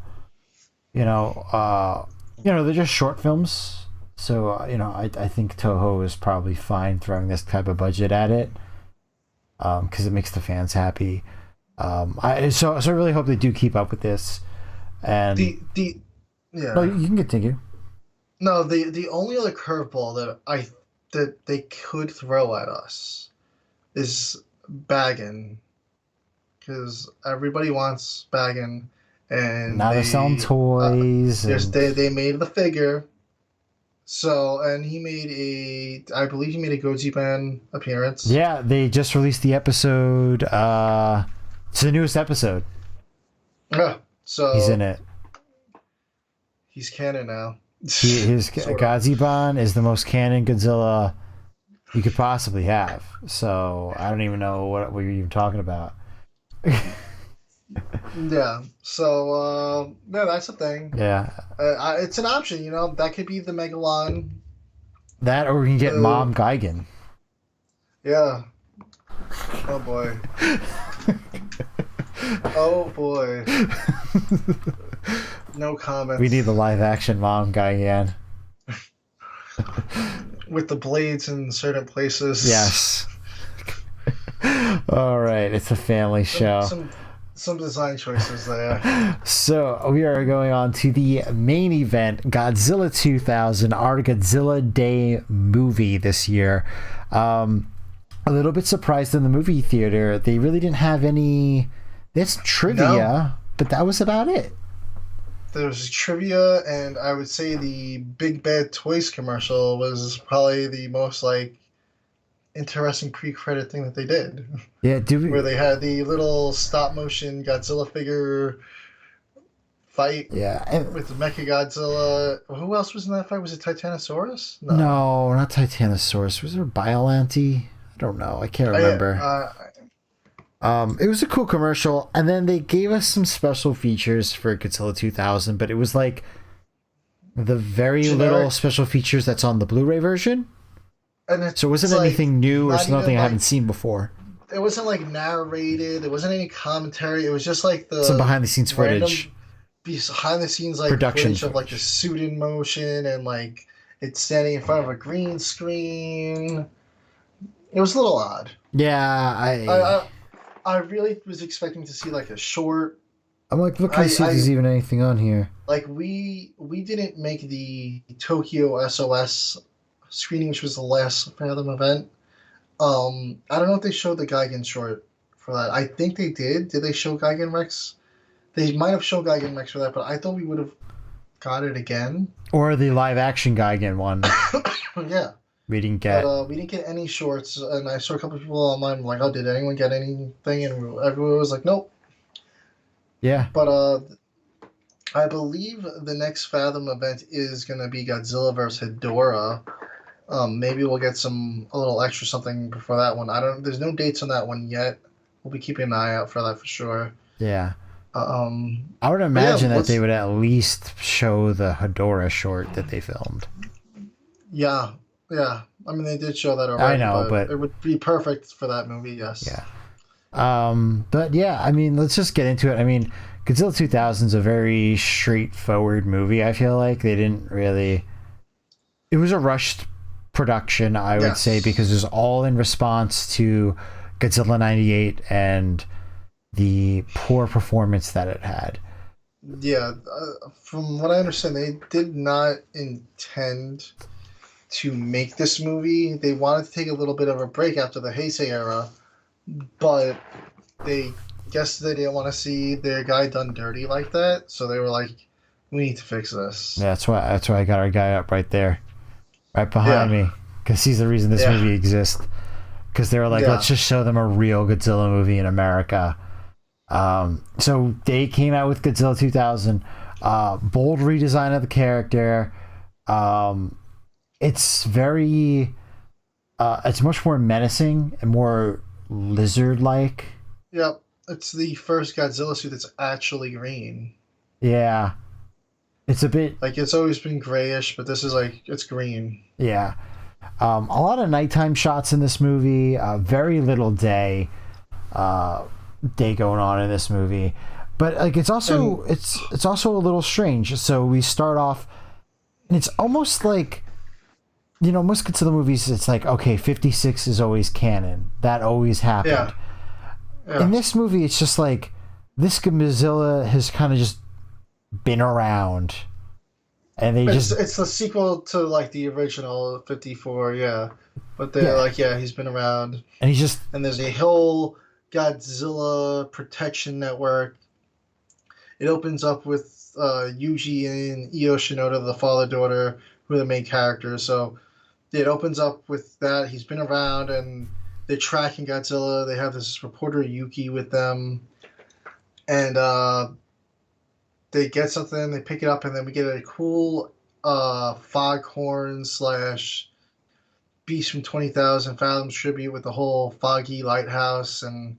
You know, they're just short films. So I think Toho is probably fine throwing this type of budget at it, because it makes the fans happy. So I really hope they do keep up with this. And yeah. No, you can continue. No, the only other curveball that they could throw at us is Baggin, because everybody wants Baggin, and Now they're selling toys. They made the figure. So, and I believe he made a Gojiban appearance. Yeah, they just released the episode. It's the newest episode. Yeah, so he's in it. He's canon now. His Gojiban is the most canon Godzilla you could possibly have. So I don't even know what you're even talking about. Yeah. So yeah, that's the thing. Yeah. It's an option, That could be the Megalon. That, or we can get Mom Gigan. Yeah. Oh boy. Oh boy. No comments. We need the live action Mom Gigan. With the blades in certain places. Yes. All right, it's a family show. Some design choices there. So we are going on to the main event, Godzilla 2000, our Godzilla Day movie this year. A little bit surprised in the movie theater. They really didn't have any. There's trivia, but that was about it. There was trivia, and I would say the Big Bad Toys commercial was probably the most interesting pre-credit thing that they did. Yeah, where they had the little stop-motion Godzilla figure fight. Yeah, with the Mechagodzilla. Who else was in that fight? Was it Titanosaurus? No, not Titanosaurus. Was there Biollante? I don't know. I can't remember. It was a cool commercial, and then they gave us some special features for Godzilla 2000, but it was like the very little special features that's on the Blu-ray version. And so it wasn't anything new or something I haven't seen before. It wasn't narrated. There wasn't any commentary. It was just some behind-the-scenes footage. Behind-the-scenes production footage of the suit in motion and it's standing in front of a green screen. It was a little odd. Yeah, I really was expecting to see a short. I'm look, can I see if there's even anything on here. We didn't make the Tokyo SOS screening, which was the last Fathom event. I don't know if they showed the Gigan short for that. I think they did. Did they show Gigan Rex? They might have shown Gigan Rex for that, but I thought we would have got it again. Or the live action Gigan one. Yeah. We didn't get. But we didn't get any shorts, and I saw a couple of people online like, "Oh, did anyone get anything?" And everyone was like, "Nope." Yeah. But I believe the next Fathom event is gonna be Godzilla vs. Hedorah. Maybe we'll get a little extra something before that one. There's no dates on that one yet. We'll be keeping an eye out for that for sure. Yeah. I would imagine that they would at least show the Hedorah short that they filmed. Yeah. Yeah, I mean they did show that already. I know, but it would be perfect for that movie. Yes. Yeah. But yeah, I mean, let's just get into it. I mean, Godzilla 2000 is a very straightforward movie. I feel like they didn't really. It was a rushed production, I would say, because it was all in response to Godzilla 98 and the poor performance that it had. Yeah, from what I understand, they did not intend to make this movie. They wanted to take a little bit of a break after the Heisei era, but they guess they didn't want to see their guy done dirty like that, so they were like, we need to fix this. Yeah, that's why I got our guy up right there, right behind me, because he's the reason this movie exists. Because they were like, let's just show them a real Godzilla movie in America. So they came out with Godzilla 2000, bold redesign of the character. It's very, it's much more menacing and more lizard-like. Yep, it's the first Godzilla suit that's actually green. Yeah, it's a bit it's always been grayish, but this is it's green. Yeah, a lot of nighttime shots in this movie. Very little day going on in this movie, but it's also it's also a little strange. So we start off, and it's almost like most Godzilla movies, it's like, okay, 56 is always canon. That always happened. Yeah. In this movie, it's just like, this Godzilla has kind of just been around. And it's the sequel to like the original 54, yeah. But they're like, he's been around. And and there's a whole Godzilla protection network. It opens up with Yuji and Io Shinoda, the father-daughter, who are the main characters. So it opens up with that. He's been around, and they're tracking Godzilla. They have this reporter Yuki with them, and they get something, they pick it up, and then we get a cool Foghorn / Beast from 20,000 Fathoms tribute with the whole foggy lighthouse and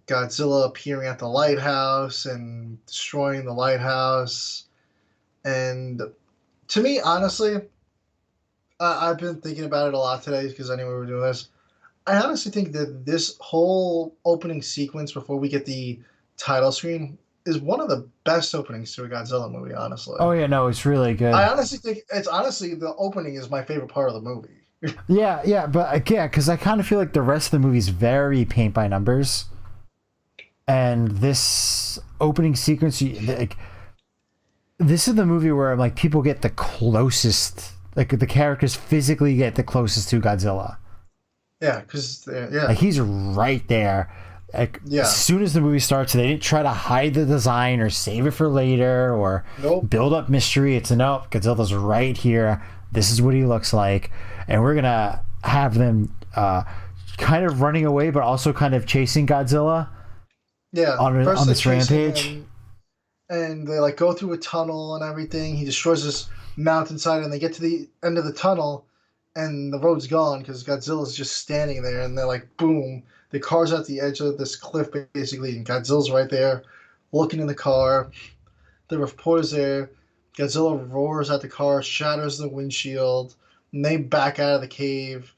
Godzilla appearing at the lighthouse and destroying the lighthouse. And to me, honestly, I've been thinking about it a lot today because I knew we were doing this. I honestly think that this whole opening sequence before we get the title screen is one of the best openings to a Godzilla movie, honestly. Oh, yeah, no, it's really good. I honestly think the opening is my favorite part of the movie. Yeah, but because I kind of feel like the rest of the movie is very paint by numbers. And this opening sequence, like, this is the movie where like people get the closest, like the characters physically get the closest to Godzilla. Yeah, because like he's right there. Like, as soon as the movie starts, they didn't try to hide the design or save it for later or build up mystery. It's Godzilla's right here. This is what he looks like, and we're gonna have them kind of running away, but also kind of chasing Godzilla. Yeah, on this rampage. And they like go through a tunnel and everything. He destroys this mountainside, and they get to the end of the tunnel, and the road's gone because Godzilla's just standing there. And they're like, boom, the car's at the edge of this cliff basically, and Godzilla's right there, looking in the car. The reporter's there. Godzilla roars at the car, shatters the windshield, and they back out of the cave.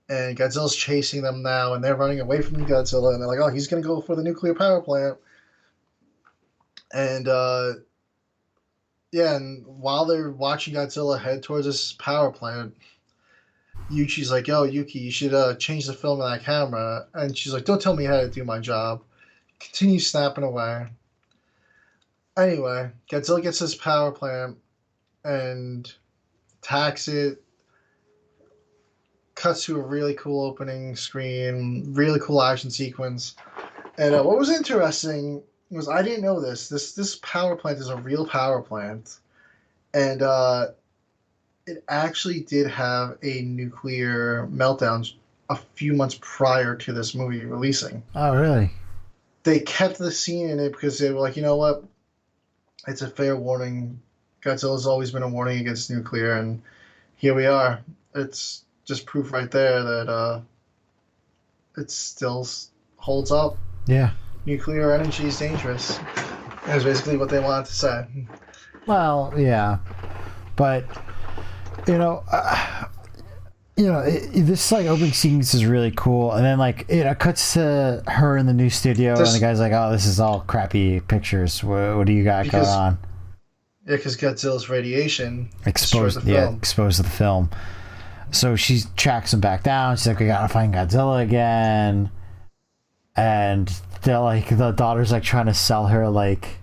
And Godzilla's chasing them now, and they're running away from Godzilla, and they're like, oh, he's going to go for the nuclear power plant. And, and while they're watching Godzilla head towards this power plant, Yuki's like, yo, Yuki, you should change the film of that camera. And she's like, don't tell me how to do my job. Continue snapping away. Anyway, Godzilla gets this power plant and attacks it. Cuts to a really cool opening screen, really cool action sequence. And what was interesting was I didn't know this. This power plant is a real power plant. And it actually did have a nuclear meltdown a few months prior to this movie releasing. Oh, really? They kept the scene in it because they were like, you know what? It's a fair warning. Godzilla's always been a warning against nuclear, and here we are. It's just proof right there that it still holds up. Yeah. Nuclear energy is dangerous. That's basically what they wanted to say. Well, yeah. But, this like opening sequence is really cool, and then like it cuts to her in the new studio, and the guy's like, "Oh, this is all crappy pictures. What do you got going on?" Yeah, because Godzilla's radiation exposed to the film. So she tracks him back down. She's like, "We gotta find Godzilla again," and they're like, the daughter's like trying to sell her like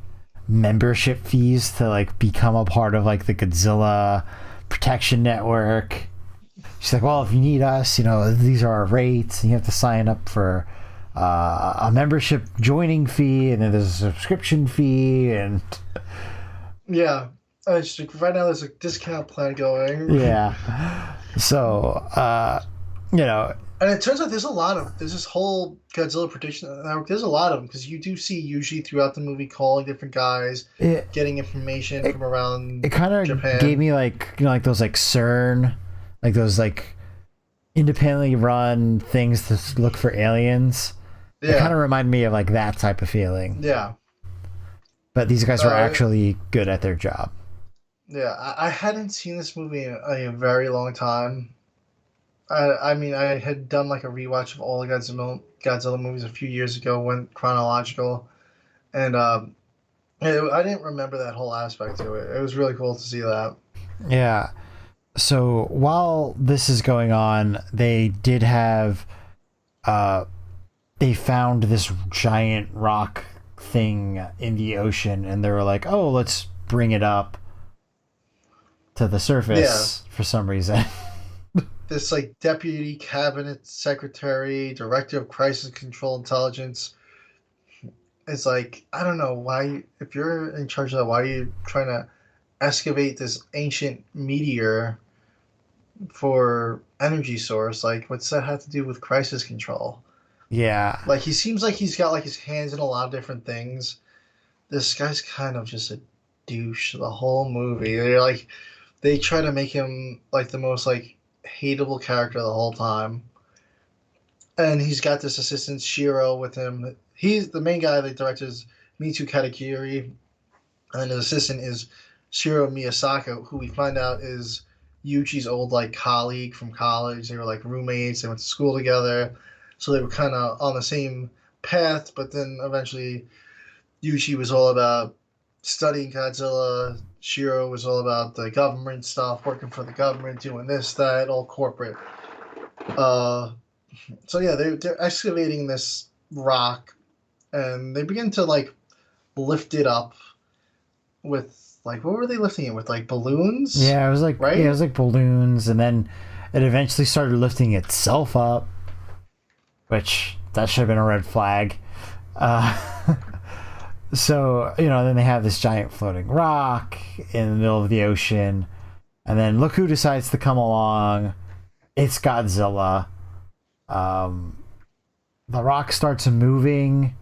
membership fees to like become a part of like the Godzilla protection network. She's like, well, if you need us, these are our rates, and you have to sign up for a membership joining fee, and then there's a subscription fee, and right now there's a discount plan going. Yeah. So, and it turns out there's this whole Godzilla protection network. There's a lot of them because you do see Yuji throughout the movie calling different guys, getting information from around. It kind of gave me like those like CERN. Like those like independently run things to look for aliens. Yeah. It kind of reminded me of like that type of feeling. Yeah. But these guys were actually good at their job. Yeah, I hadn't seen this movie in a very long time. I mean, I had done like a rewatch of all the Godzilla movies a few years ago, went chronological, and I didn't remember that whole aspect to it. It was really cool to see that. Yeah. So while this is going on, they did have they found this giant rock thing in the ocean, and they were like, "Oh, let's bring it up to the surface for some reason." This like deputy cabinet secretary, director of crisis control intelligence is like, I don't know why. If you're in charge of that, why are you trying to excavate this ancient meteor for energy source? Like, what's that have to do with crisis control? Yeah. Like, he seems like he's got like his hands in a lot of different things. This guy's kind of just a douche the whole movie. They try to make him like the most like hateable character the whole time. And he's got this assistant Shiro with him. He's the main guy that directs Mitsu Katakiri, and his assistant is Shiro Miyasaka, who we find out is Yuichi's old like colleague from college. They were like roommates. They went to school together, so they were kind of on the same path. But then eventually, Yuichi was all about studying Godzilla. Shiro was all about the government stuff, working for the government, doing this, that, all corporate. So yeah, they're excavating this rock, and they begin to like lift it up with like, what were they lifting it with? Like balloons? Yeah, it was like right? Yeah, it was like balloons, and then it eventually started lifting itself up, which that should have been a red flag. So then they have this giant floating rock in the middle of the ocean, and then look who decides to come along. It's Godzilla. The rock starts moving.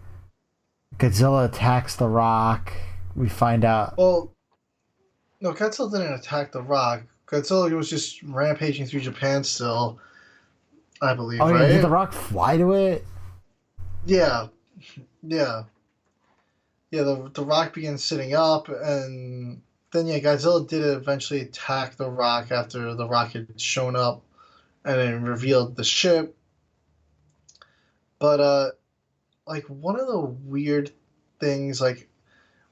Godzilla attacks the rock. We find out. Well, no, Godzilla didn't attack the rock. Godzilla was just rampaging through Japan still, I believe, Oh, right? yeah, did the rock fly to it? Yeah. Yeah. Yeah, the rock begins sitting up, and then, yeah, Godzilla did eventually attack the rock after the rock had shown up and then revealed the ship. But, like, one of the weird things, like,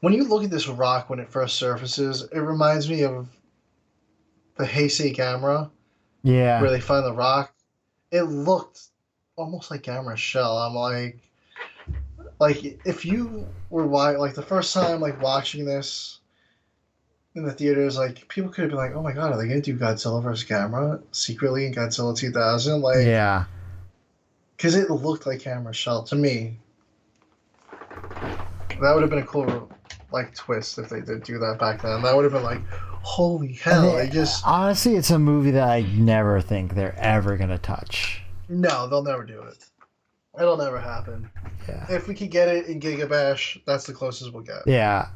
when you look at this rock when it first surfaces, it reminds me of the Heisei Gamera, Yeah. where they find the rock. It looked almost like Gamera's shell. I'm like, if you were like the first time like watching this in the theaters, like people could have been like, "Oh my god, are they gonna do Godzilla vs. Gamera secretly in Godzilla 2000?" Like, Yeah. because it looked like Gamera's shell to me. That would have been a cool like twist if they did do that back then. That would have been like, holy hell! They just honestly, it's a movie that I never think they're ever gonna touch. No, they'll never do it. It'll never happen. Yeah. If we could get it in Gigabash, that's the closest we'll get. Yeah.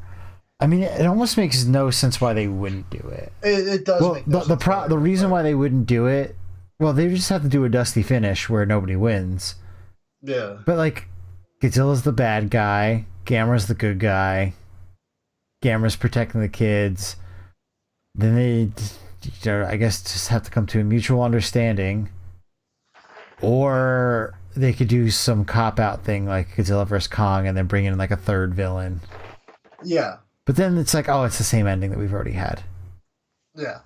I mean, it almost makes no sense why they wouldn't do it. It does make no sense. The reason why they wouldn't do it, well, they just have to do a dusty finish where nobody wins. Yeah. But, like, Godzilla's the bad guy, Gamera's the good guy, Gamera's protecting the kids. Then they, I guess, just have to come to a mutual understanding. Or they could do some cop-out thing like Godzilla vs. Kong and then bring in, like, a third villain. Yeah. But then it's like, oh, it's the same ending that we've already had. Yeah.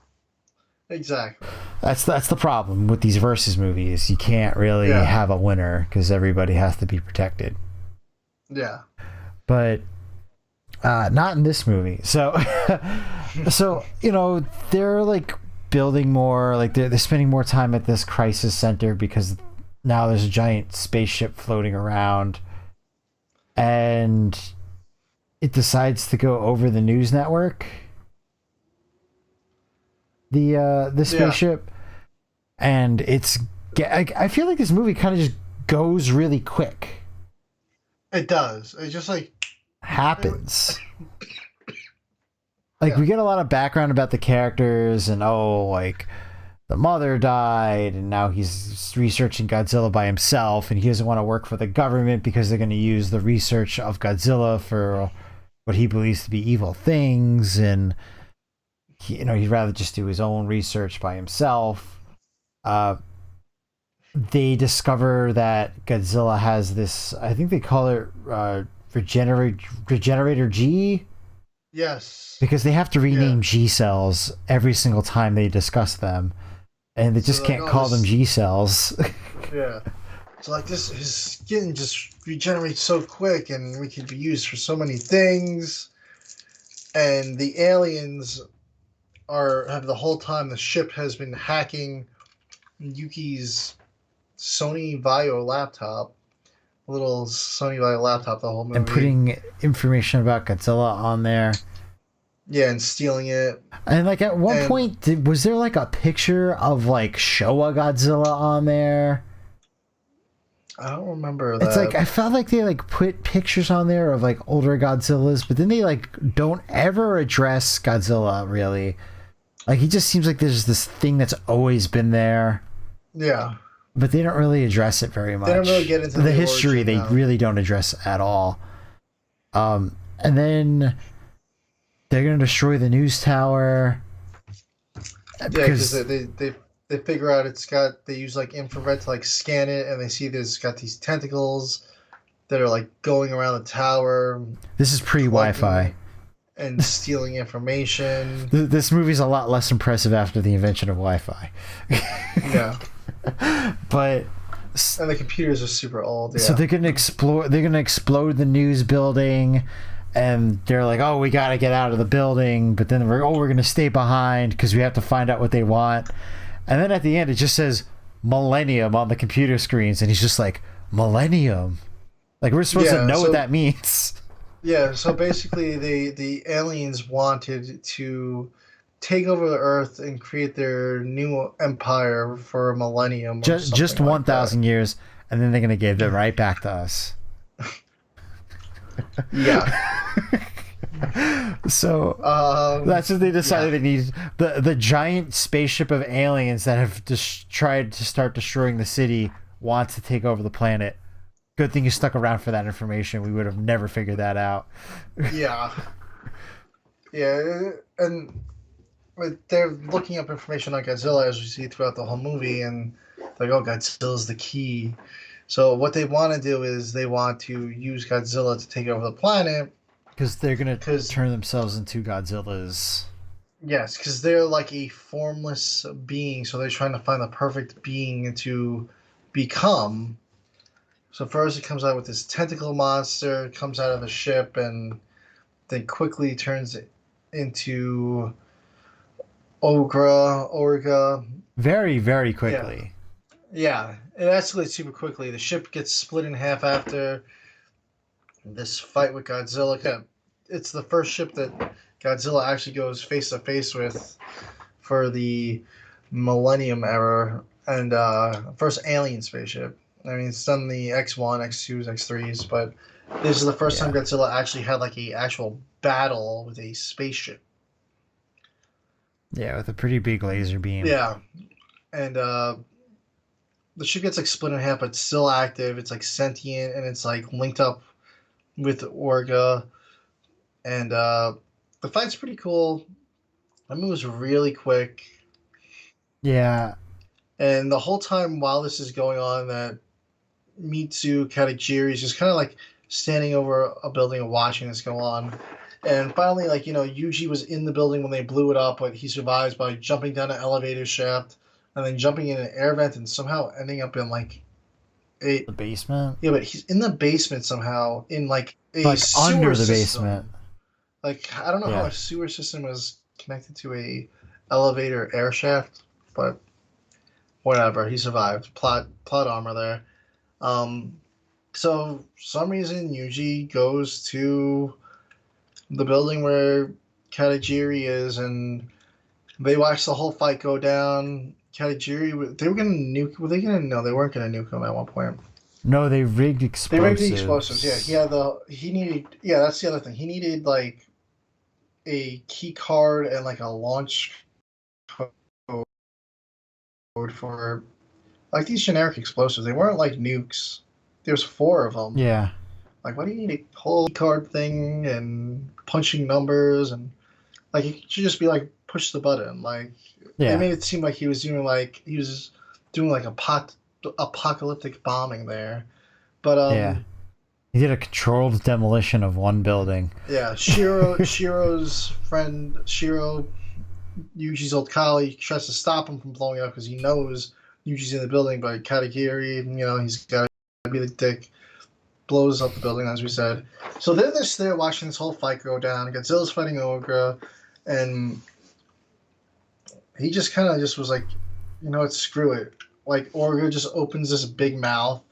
Exactly. That's the problem with these versus movies. You can't really have a winner because everybody has to be protected. Yeah. But not in this movie. So they're like building more, like they're spending more time at this crisis center because now there's a giant spaceship floating around, and it decides to go over the news network. The spaceship, and I feel like this movie kind of just goes really quick. It does. It just like happens. Like we get a lot of background about the characters, and like the mother died, and now he's researching Godzilla by himself, and he doesn't want to work for the government because they're going to use the research of Godzilla for what he believes to be evil things, and he'd rather just do his own research by himself. They discover that Godzilla has this, I think they call it Regenerator G, Yes. because they have to Yeah. rename G cells every single time they discuss them, and they So just they're like, can't oh, call them this. G cells. Yeah. So like this, his skin just regenerates so quick, and we can be used for so many things. And the aliens are have the whole time the ship has been hacking Yuki's Sony Vaio laptop, little Sony Vaio laptop, the whole And movie. putting information about Godzilla on there. Yeah, and stealing it. And like at one And point, was there like a picture of like Showa Godzilla on there? I don't remember It's like that. I felt like they like put pictures on there of like older Godzillas, but then they like don't ever address Godzilla really. Like he just seems like there's this thing that's always been there, Yeah, but they don't really address it very much. they don't really get into The the history origin they now. really don't address at all. And then they're gonna destroy the news tower Yeah, because because they figure out they use like infrared to like scan it, and they see there's got these tentacles that are like going around the tower, this is pre-Wi-Fi. collecting and stealing information. This movie's a lot less impressive after the invention of Wi-Fi. Yeah, But and the computers are super old. Yeah, so they're gonna explore. They're gonna explode the news building, and they're like, "Oh, we gotta get out of the building." But then we're gonna stay behind because we have to find out what they want. And then at the end, it just says "Millennium" on the computer screens, and he's just like, "Millennium." Like we're supposed to know what that means. yeah. So basically, the aliens wanted to take over the Earth and create their new empire for a millennium, or Just something like that. 1,000 years, and then they're gonna give it right back to us. Yeah. So that's what they decided they need. The giant spaceship of aliens that have just tried to start destroying the city wants to take over the planet. Good thing you stuck around for that information. We would have never figured that out. Yeah. Yeah, and they're looking up information on Godzilla as we see throughout the whole movie, and like, oh, Godzilla's the key. So what they want to do is they want to use Godzilla to take over the planet. Because they're going to Because turn themselves into Godzillas. yes, because they're like a formless being, so they're trying to find the perfect being to become. So first it comes out with this tentacle monster, comes out of the ship, and then quickly turns it into Orga. Very, very quickly. Yeah, it escalates super quickly. The ship gets split in half after this fight with Godzilla. Yeah, it's the first ship that Godzilla actually goes face to face with for the Millennium era, and first alien spaceship. I mean, it's done the X1, X2s, X3s, but this is the first time Godzilla actually had like a actual battle with a spaceship. Yeah, with a pretty big laser beam. Yeah, and the ship gets like split in half, but it's still active. It's like sentient, and it's like linked up with Orga, and the fight's pretty cool. It moves really quick. Yeah. And the whole time while this is going on, that Mitsu Katagiri is just kind of like standing over a building and watching this go on. And finally, like, Yuji was in the building when they blew it up, but he survives by jumping down an elevator shaft and then jumping in an air vent and somehow ending up in like The basement? yeah, but he's in the basement somehow in like a Like sewer under the system. basement. Like, I don't know how a sewer system is connected to a elevator air shaft, but whatever. He survived. Plot armor there. So some reason Yuji goes to the building where Katagiri is, and they watch the whole fight go down. Katagiri, they were gonna nuke. Were they gonna? No, they weren't gonna nuke him at one point. No, they rigged explosives. They rigged the explosives. Yeah, he needed. Yeah, that's the other thing. He needed like a key card and like a launch code for like these generic explosives. They weren't like nukes. There's 4 of them. Yeah. Like, why do you need a whole card thing and punching numbers and like it should just be like push the button. Like they made it seem like he was doing like apocalyptic bombing there. But yeah. He did a controlled demolition of one building. Yeah, Shiro's friend, Yuji's old colleague, tries to stop him from blowing up because he knows Yuji's in the building, but Katagiri, he's got to be the dick, blows up the building, as we said. So they're just there watching this whole fight go down. Godzilla's fighting Ogre, and he just kind of just was like, screw it. Like, Ogre just opens this big mouth,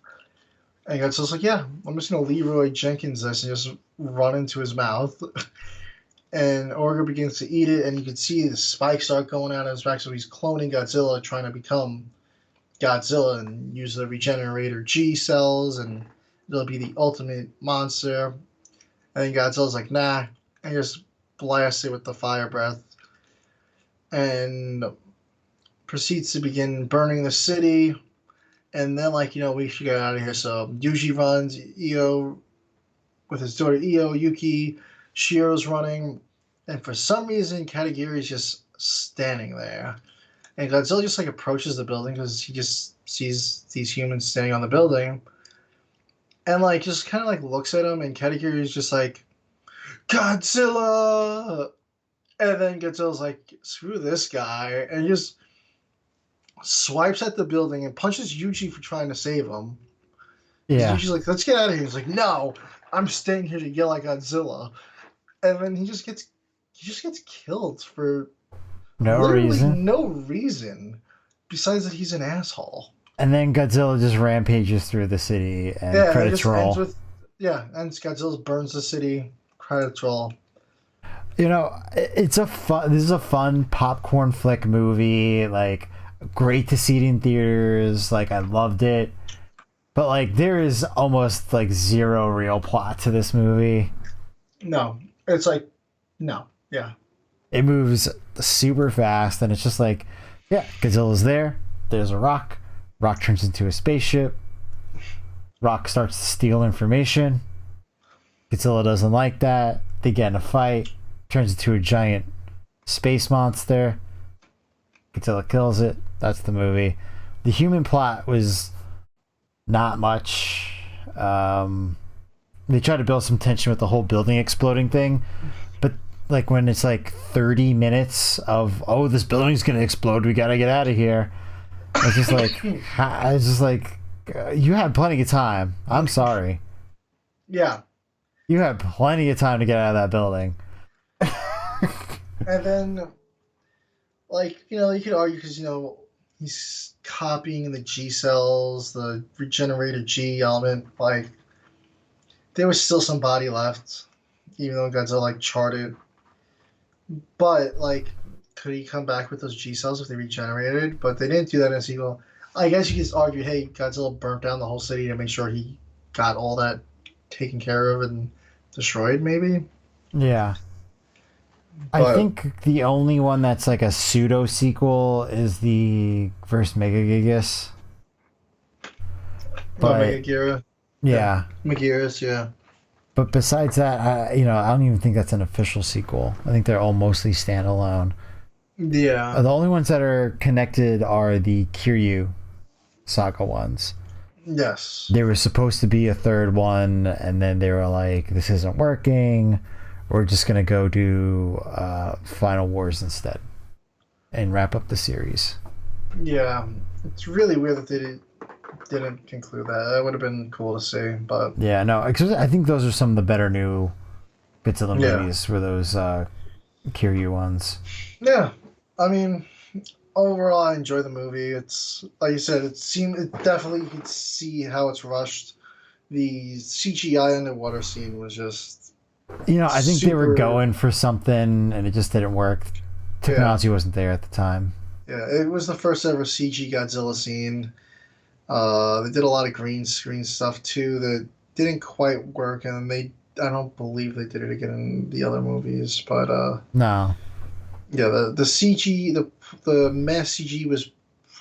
and Godzilla's like, yeah, I'm just going to Leroy Jenkins this and just run into his mouth. And Ogre begins to eat it, and you can see the spikes start going out of his back, so he's cloning Godzilla, trying to become Godzilla and use the regenerator G cells, and it'll be the ultimate monster. And then Godzilla's like, nah, and just blasts it with the fire breath. And proceeds to begin burning the city. And then, we should get out of here. So Yuji runs, Io with his daughter Io, Yuki, Shiro's running, and for some reason Katagiri's just standing there. And Godzilla just approaches the building because he just sees these humans standing on the building. And just kind of looks at him, and Katagiri's just like, Godzilla! And then Godzilla's like, screw this guy, and he just swipes at the building and punches Yuji for trying to save him. Yeah. Yuji's like, let's get out of here. He's like, no, I'm staying here to yell at Godzilla. And then he just gets killed for no reason besides that he's an asshole. And then Godzilla just rampages through the city, and credits roll. Ends Godzilla burns the city, credits roll. This is a fun popcorn flick movie, great to see it in theaters, I loved it. But there is almost zero real plot to this movie. No. It's no. Yeah. It moves super fast, and it's just Godzilla's there. There's a rock. Rock turns into a spaceship. Rock starts to steal information. Godzilla doesn't like that. They get in a fight. Turns into a giant space monster. Godzilla kills it. That's the movie. The human plot was not much. They try to build some tension with the whole building exploding thing, but when it's 30 minutes of, oh, this building's gonna explode, we gotta get out of here. It's just you had plenty of time. I'm sorry. Yeah. You had plenty of time to get out of that building. And then, you could argue because, he's copying the G cells, the regenerator G element. There was still some body left, even though Godzilla, charted. But, could he come back with those G cells if they regenerated? But they didn't do that in a sequel. I guess you could argue, hey, Godzilla burnt down the whole city to make sure he got all that taken care of and destroyed, maybe? Yeah. But I think the only one that's a pseudo sequel is the first Megagigas. But Megagira. Yeah. Megagiras, yeah. But besides that, I don't even think that's an official sequel. I think they're all mostly standalone. Yeah. The only ones that are connected are the Kiryu saga ones. Yes. There was supposed to be a third one, and then they were like, this isn't working. We're just going to go do Final Wars instead and wrap up the series. Yeah. It's really weird that they didn't conclude that. That would have been cool to see, but... Yeah, no, I think those are some of the better new Godzilla movies, were those Kiryu ones. Yeah. I mean, overall, I enjoy the movie. It's, like you said, it definitely, you could see how it's rushed. The CGI underwater scene was just... I think they were going for something, and it just didn't work. Technology wasn't there at the time. Yeah, it was the first ever CG Godzilla scene. They did a lot of green screen stuff too that didn't quite work, and I don't believe they did it again in the other movies. But no, yeah, the CG, the mass CG was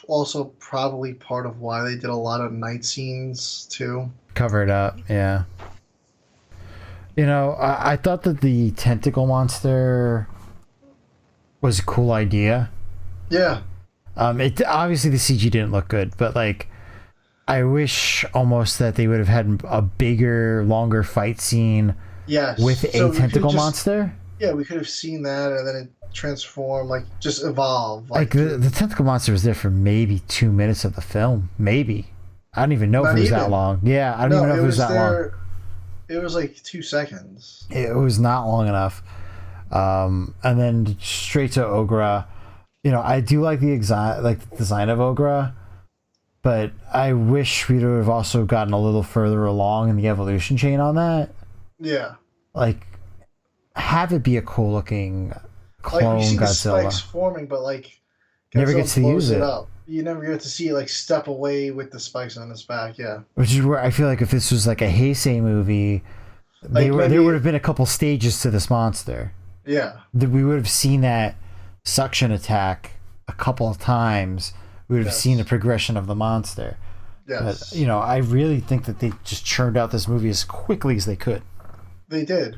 also probably part of why they did a lot of night scenes too. Cover it up, yeah. I thought that the tentacle monster was a cool idea. Yeah. It obviously the CG didn't look good, but I wish almost that they would have had a bigger, longer fight scene Yes. with So a tentacle monster. Yeah, we could have seen that, and then it transform, like just evolve. Like the tentacle monster was there for maybe 2 minutes of the film, maybe. I don't even know if it was that long. Yeah, I don't even know if it was that long. It was like 2 seconds. It was not long enough. And then straight to Ogra. You know, I do like the design of Ogra, but I wish we would have also gotten a little further along in the evolution chain on that. Yeah. Like, have it be a cool looking clone like you see Godzilla. The spikes forming, but like never gets to use it. Up. You never get to see it like step away with the spikes on his back. Yeah. Which is where I feel like if this was like a Heisei movie, there would have been a couple stages to this monster. Yeah. We would have seen that suction attack a couple of times. We would have seen the progression of the monster. Yes. But, you know, I really think that they just churned out this movie as quickly as they could. They did.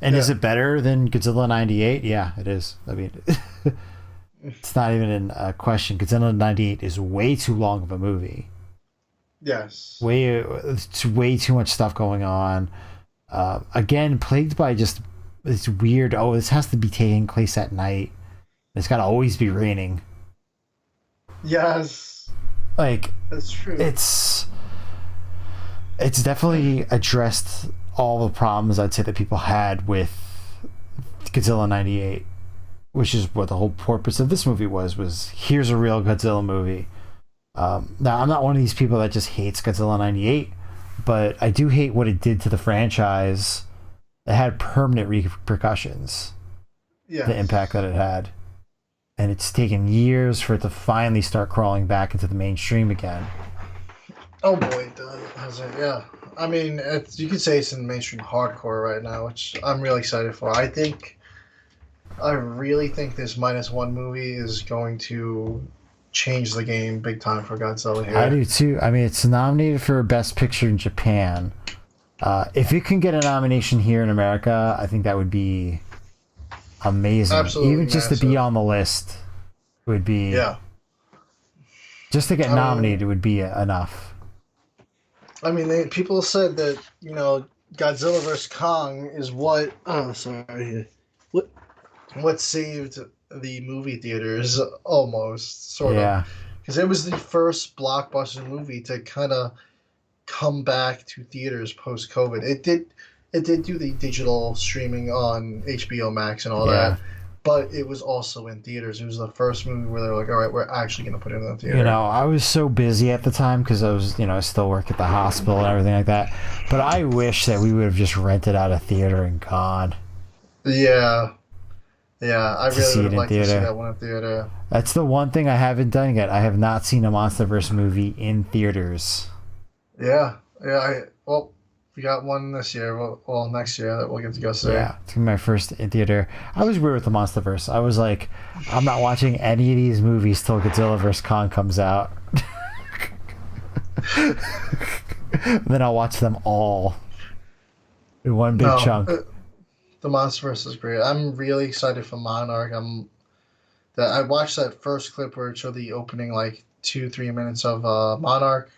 And is it better than Godzilla 98? Yeah, it is. I mean, it's not even a question. Godzilla 98 is way too long of a movie. Yes. It's way too much stuff going on. Again, plagued by just this weird, this has to be taking place at night. It's got to always be raining. Yes. Like, that's true. It's definitely addressed all the problems I'd say that people had with Godzilla 98, which is what the whole purpose of this movie was here's a real Godzilla movie. Now, I'm not one of these people that just hates Godzilla 98, but I do hate what it did to the franchise. It had permanent repercussions. Yes. The impact that it had. And it's taken years for it to finally start crawling back into the mainstream again. Oh boy, does it? Yeah. I mean, you could say it's in mainstream hardcore right now, which I'm really excited for. I really think this -1 movie is going to change the game big time for Godzilla here. I do too. I mean, it's nominated for Best Picture in Japan. If it can get a nomination here in America, I think that would be amazing. Absolutely even just massive. To be on the list would be just to get nominated would be enough. I mean, people said that, you know, Godzilla vs. Kong is what saved the movie theaters almost, sort of, because it was the first blockbuster movie to kind of come back to theaters post COVID. It did do the digital streaming on HBO Max and all that, but it was also in theaters. It was the first movie where they're like, all right, we're actually going to put it in the theater. You know, I was so busy at the time because I was, I still work at the hospital and everything like that. But I wish that we would have just rented out a theater and gone. Yeah. Yeah, I really would like to see that one in theater. That's the one thing I haven't done yet. I have not seen a MonsterVerse movie in theaters. Yeah. We got one this year. Well, next year that we'll get to go see. Yeah, it's gonna be my first in theater. I was weird with the MonsterVerse. I was like, I'm not watching any of these movies till Godzilla vs. Kong comes out. Then I'll watch them all in one big chunk. The MonsterVerse is great. I'm really excited for Monarch. I watched that first clip where it showed the opening, like 2-3 minutes of Monarch.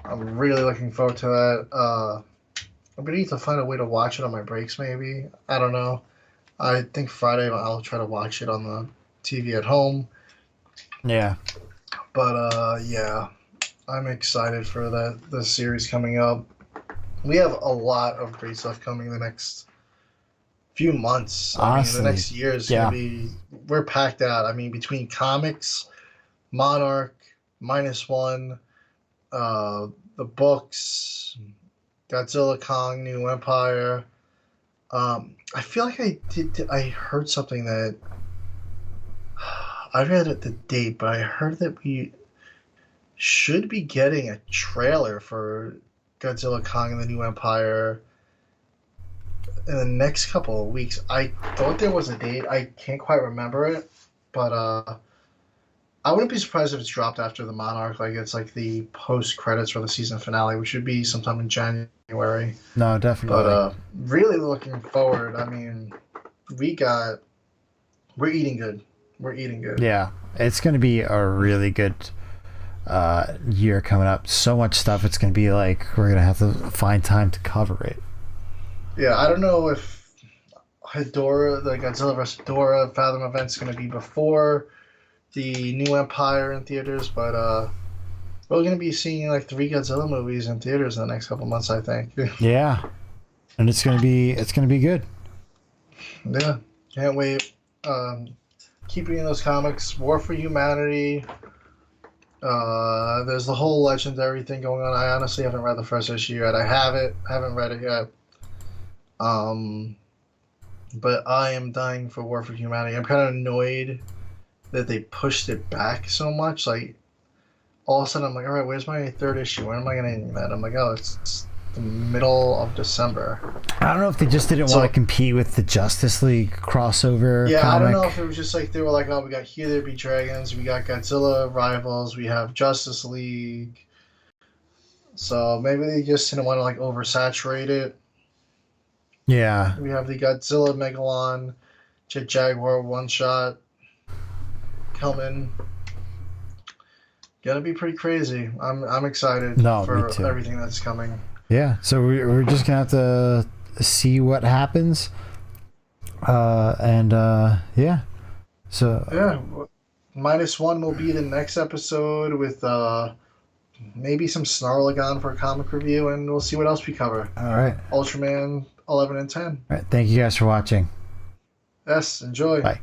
I'm really looking forward to that. I'm gonna need to find a way to watch it on my breaks, maybe. I don't know. I think Friday I'll try to watch it on the TV at home. Yeah. But yeah, I'm excited for the series coming up. We have a lot of great stuff coming the next few months. Honestly, the next year is gonna be. We're packed out. I mean, between comics, Monarch, -1, the books, Godzilla, Kong, New Empire. I feel like I heard something that I read at the date, but I heard that we should be getting a trailer for Godzilla, Kong, and the New Empire in the next couple of weeks. I thought there was a date. I can't quite remember it, but I wouldn't be surprised if it's dropped after the Monarch. Like, it's like the post credits for the season finale, which should be sometime in January. No, definitely. But really looking forward. I mean, we're eating good. We're eating good. Yeah, it's going to be a really good year coming up. So much stuff. It's going to be like we're going to have to find time to cover it. Yeah, I don't know if Hedorah, the Godzilla vs. Hedorah Fathom event's going to be before the New Empire in theaters, but we're going to be seeing like 3 Godzilla movies in theaters in the next couple months, I think. Yeah, and it's going to be good. Yeah, can't wait. Keep reading those comics. War for Humanity. There's the whole legendary thing going on. I honestly haven't read the first issue yet. I haven't read it yet. But I am dying for War for Humanity. I'm kind of annoyed that they pushed it back so much. Like, all of a sudden, I'm like, all right, where's my 3rd issue? When am I getting that? I'm like, oh, it's the middle of December. I don't know if they just didn't want to compete with the Justice League crossover. Yeah, comic. I don't know if it was just like they were like, oh, we got Here There Be Dragons, we got Godzilla Rivals, we have Justice League. So maybe they just didn't want to like oversaturate it. Yeah. We have the Godzilla Megalon Jet Jaguar one shot coming. Gonna be pretty crazy. I'm excited for everything that's coming. Yeah, so we're just gonna have to see what happens, yeah. So yeah, -1 will be the next episode with maybe some Snarlagon for a comic review, and we'll see what else we cover. All right, Ultraman 11 and 10. All right, thank you guys for watching. Yes, enjoy. Bye.